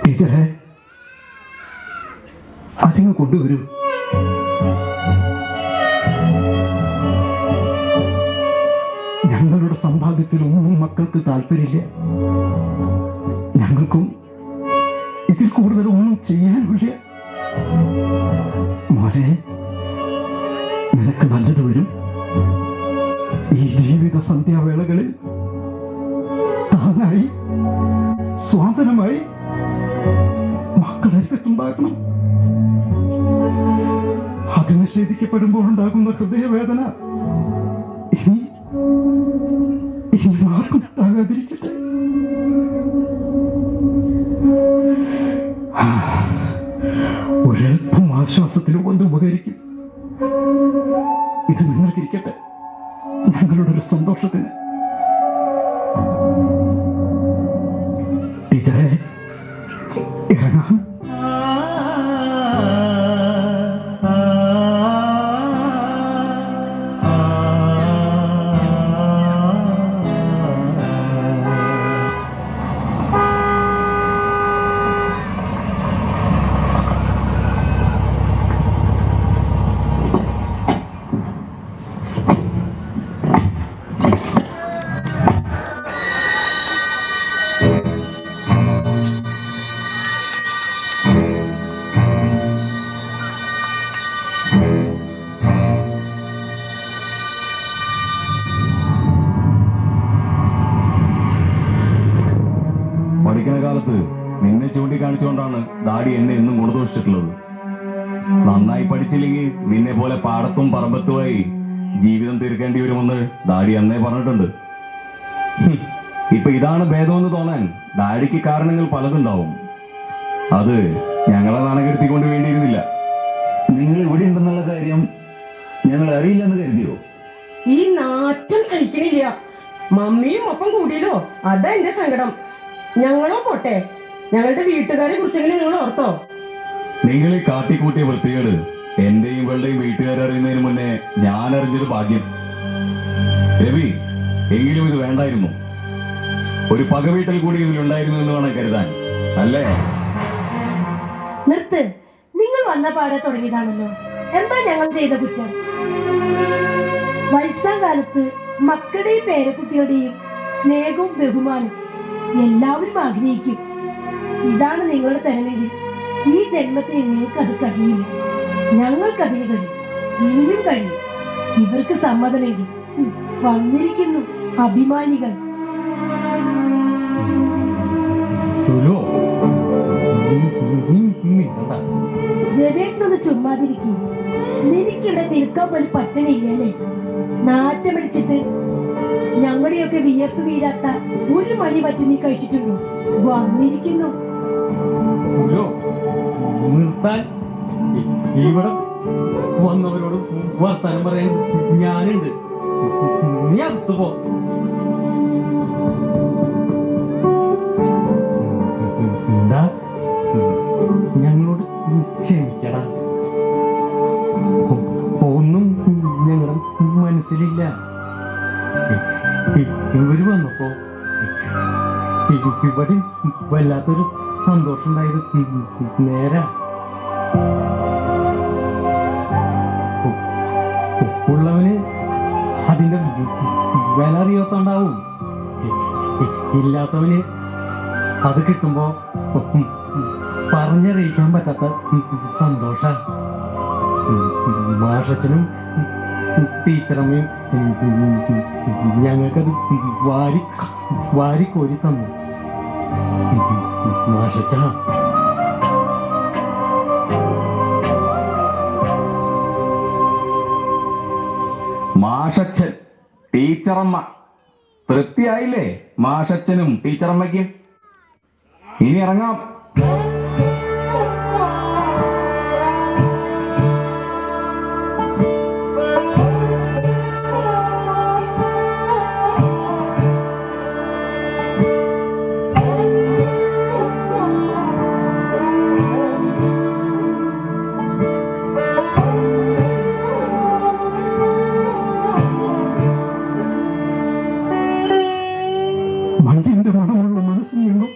ടീച്ചറെ, അതിങ്ങ് കൊണ്ടുവരൂ. ഞങ്ങളുടെ സമ്പാദ്യത്തിലൊന്നും മക്കൾക്ക് താല്പര്യമില്ല. ഞങ്ങൾക്കും ഇതിൽ കൂടുതലൊന്നും ചെയ്യാനില്ല. മോനെ, നിനക്ക് നല്ലത് വരും. ഈ ജീവിത സന്ധ്യാവേളകളിൽ താങ്ങായി സ്വാതന്ത്ര്യമായി മക്കളരികത്തുണ്ടാകണം. അത് നിഷേധിക്കപ്പെടുമ്പോൾ ഉണ്ടാകുന്ന ഹൃദയവേദന ഇനി ആർക്കും ഉണ്ടാകാതിരിക്കട്ടെ. ഒരൽപ്പം ആശ്വാസത്തിന് കൊണ്ട് ഉപകരിക്കും. ഇത് നിങ്ങൾക്കിരിക്കട്ടെ, ഞങ്ങളുടെ ഒരു സന്തോഷത്തിന്. ടീച്ചറെ, ഇറങ്ങാം. പഠിക്കുന്ന കാലത്ത് നിന്നെ ചൂണ്ടിക്കാണിച്ചുകൊണ്ടാണ് ഡാഡി എന്നെ എന്നും ഗുണദോഷിച്ചിട്ടുള്ളത്. നന്നായി പഠിച്ചില്ലെങ്കിൽ നിന്നെ പോലെ പാടത്തും പറമ്പത്തുമായി ജീവിതം തീർക്കേണ്ടി വരുമെന്ന് ഡാഡി അന്നേ പറഞ്ഞിട്ടുണ്ട്. ഇപ്പൊ ഇതാണ് ഭേദമെന്ന് തോന്നാൻ ഡാഡിക്ക് കാരണങ്ങൾ പലതുണ്ടാവും. അത് ഞങ്ങളെ നാണകെടുത്തിക്കൊണ്ട് വേണ്ടിയിരുന്നില്ല. നിങ്ങൾ ഇവിടെ ഉണ്ടെന്നുള്ള കാര്യം ഞങ്ങൾ അറിയില്ലെന്ന് കരുതിയോ? ഈ നാറ്റം സഹിക്കണില്ല. മമ്മിയും ഒപ്പം കൂടിയല്ലോ, അതാ എന്റെ സങ്കടം. ഞങ്ങളോ പോട്ടെ, ഞങ്ങളുടെ വീട്ടുകാരെ കുറിച്ചെങ്കിലും നിങ്ങൾ ഓർത്തോ? നിങ്ങൾ ഈ കാട്ടിക്കൂട്ടിയ വൃത്തികേട് എന്റെയും ഇവളുടെയും വീട്ടുകാരറിയുന്നതിന് മുന്നേ ഞാൻ അറിഞ്ഞത് ഭാഗ്യം. രവി, എങ്കിലും ഇത് വേണ്ടായിരുന്നു. ഒരു പകവീട്ടൽ കൂടി ഇതിലുണ്ടായിരുന്നു എന്ന് വേണം കരുതാൻ, അല്ലേ? നിർത്ത്. നിങ്ങൾ വന്ന പാടെ തുടങ്ങിയതാണല്ലോ. എന്താ ഞങ്ങൾ ചെയ്ത കുറ്റം? വയസ്സാകാലത്ത് മക്കളുടെയും പേരക്കുട്ടികളുടെയും സ്നേഹവും ബഹുമാനവും എല്ലാവരും ആഗ്രഹിക്കും. ഇതാണ് നിങ്ങളുടെ തരമെങ്കിൽ ഈ ജന്മത്തിൽ നിങ്ങൾക്കത് കഴിയില്ല. ഞങ്ങൾക്കതിന് കഴിയും, ഇനിയും കഴിയും. ഇവർക്ക് സമ്മതമെങ്കിൽ വന്നിരിക്കുന്നു അഭിമാനികൾ. രവേട്ടനൊന്ന് ചുമ്മാതിരിക്കും. നിനക്കിവിടെ നിൽക്കാൻ പോലും പറ്റണില്ലല്ലേ? നാറ്റമടിച്ചിട്ട് ഞങ്ങളുടെയൊക്കെ വിയർപ്പ് വീരാത്ത ഒരു മണി പറ്റി നീ കഴിച്ചിട്ടുണ്ടോ? വന്നിരിക്കുന്നു. നിർത്താൻ. ഇവിടെ വന്നവരോട് വർത്താനം പറയാൻ ഞാനുണ്ട്. നീ അകത്ത് പോ. എന്താ, ഞങ്ങളോട് ക്ഷമിക്കടാ. ഒന്നും ഞങ്ങളുടെ മനസ്സിലില്ല. ഇവര് വന്നപ്പോ ഇവിടെ വല്ലാത്തൊരു സന്തോഷം ഉണ്ടായത് നേരാ. ഉള്ളവന് അതിന്റെ വില അറിയാത്തോണ്ടാവും. ഇല്ലാത്തവന് അത് കിട്ടുമ്പോ പറഞ്ഞറിയിക്കാൻ പറ്റാത്ത സന്തോഷ. മാഷച്ചനും ടീച്ചറമ്മയും ഞങ്ങൾക്കത് വാരിക്കോരി തന്നു. മാഷച്ച, മാഷച്ചൻ, ടീച്ചറമ്മ, തൃപ്തിയായില്ലേ മാഷച്ചനും ടീച്ചറമ്മയ്ക്കും? ഇനി ഇറങ്ങാം. മണ്ണിന്റെ മണമുള്ള മനസ്സിൽ നിന്നും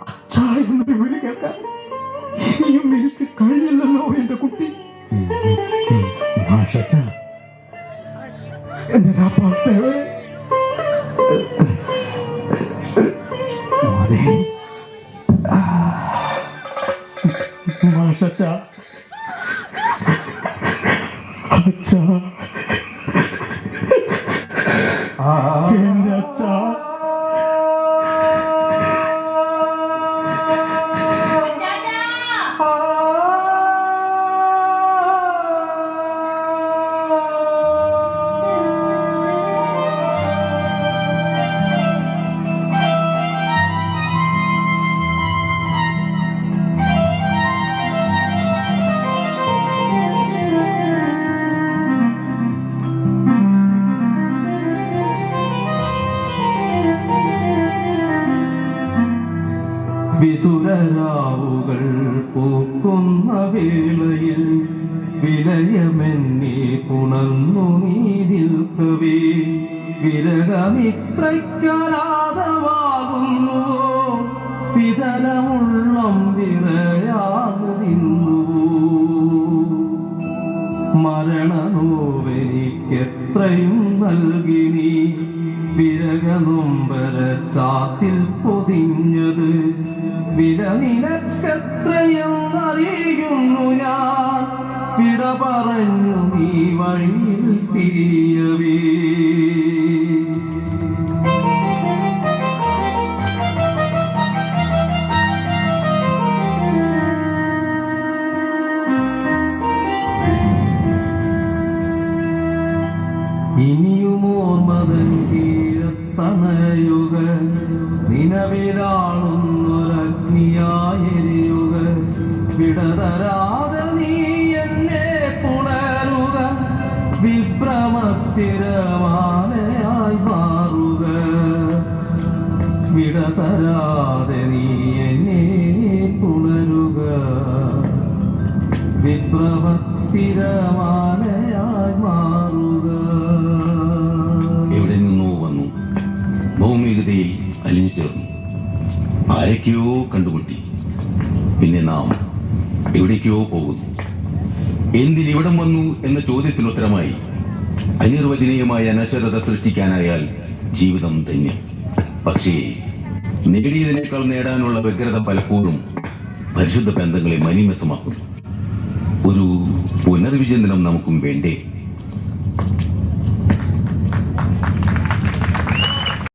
അച്ഛാ എന്നൊരു വിളി കേൾക്കാൻ ഇനിയും എനിക്ക് കഴിഞ്ഞില്ലല്ലോ എന്റെ കുട്ടി. മാഷച്ച, എന്റെ രാപ്പാട്ടേവേ, മാഷച്ച, അച്ഛാ, എന്റെ അച്ഛാ. വിതുരരാവുകൾ പൂക്കുന്ന വേളയിൽ വിലയമെന്നെ പുണർന്നു നീതിൽക്കവേ വിരകമിത്രയ്ക്കാനാദമാകുന്നുവോ വിതരമുള്ളം വിറയാർന്നു നിന്നുവോ മരണനോവെനിക്കെത്രയും നൽകി നീ വിരകനൊമ്പര ചാത്തിൽ പൊതിഞ്ഞത് വില നിനക്കെത്രയും അറിയുന്നു ഞാൻ വിട പറഞ്ഞു നീ വഴിയിൽ പിരിയവേ ഇനിയുമോർമതൻ തീരത്തണയുക നിലവിലാളുന്നൊരഗ്നിയായെരിയുക വിടതരാതെ നീ എന്നെ പുണരുക വിഭ്രമത്തിരമാലയായി മാറുക വിടതരാതെ നീ എന്നെ പുണരുക വിഭ്രമത്തിരമാലയായി മാറുക. എവിടെ നിന്നോ വന്നു, ഭൗമികതയിൽ അലിഞ്ഞു ചേർന്നു, ആരൊക്കെയോ കണ്ടുമുട്ടി, പിന്നെ നാം എവിടേക്കോ പോകുന്നു. എന്തിനിവിടം വന്നു എന്ന ചോദ്യത്തിനുത്തരമായി അനിർവചനീയമായ അനശ്വരത സൃഷ്ടിക്കാനായാൽ ജീവിതം ധന്യം. പക്ഷേ നേടിയതിനേക്കാൾ നേടാനുള്ള വ്യഗ്രത പലപ്പോഴും പരിശുദ്ധ ബന്ധങ്ങളെ മലീമസമാക്കുന്നു. ഒരു പുനർവിചിന്തനം നമുക്കും വേണ്ടേ?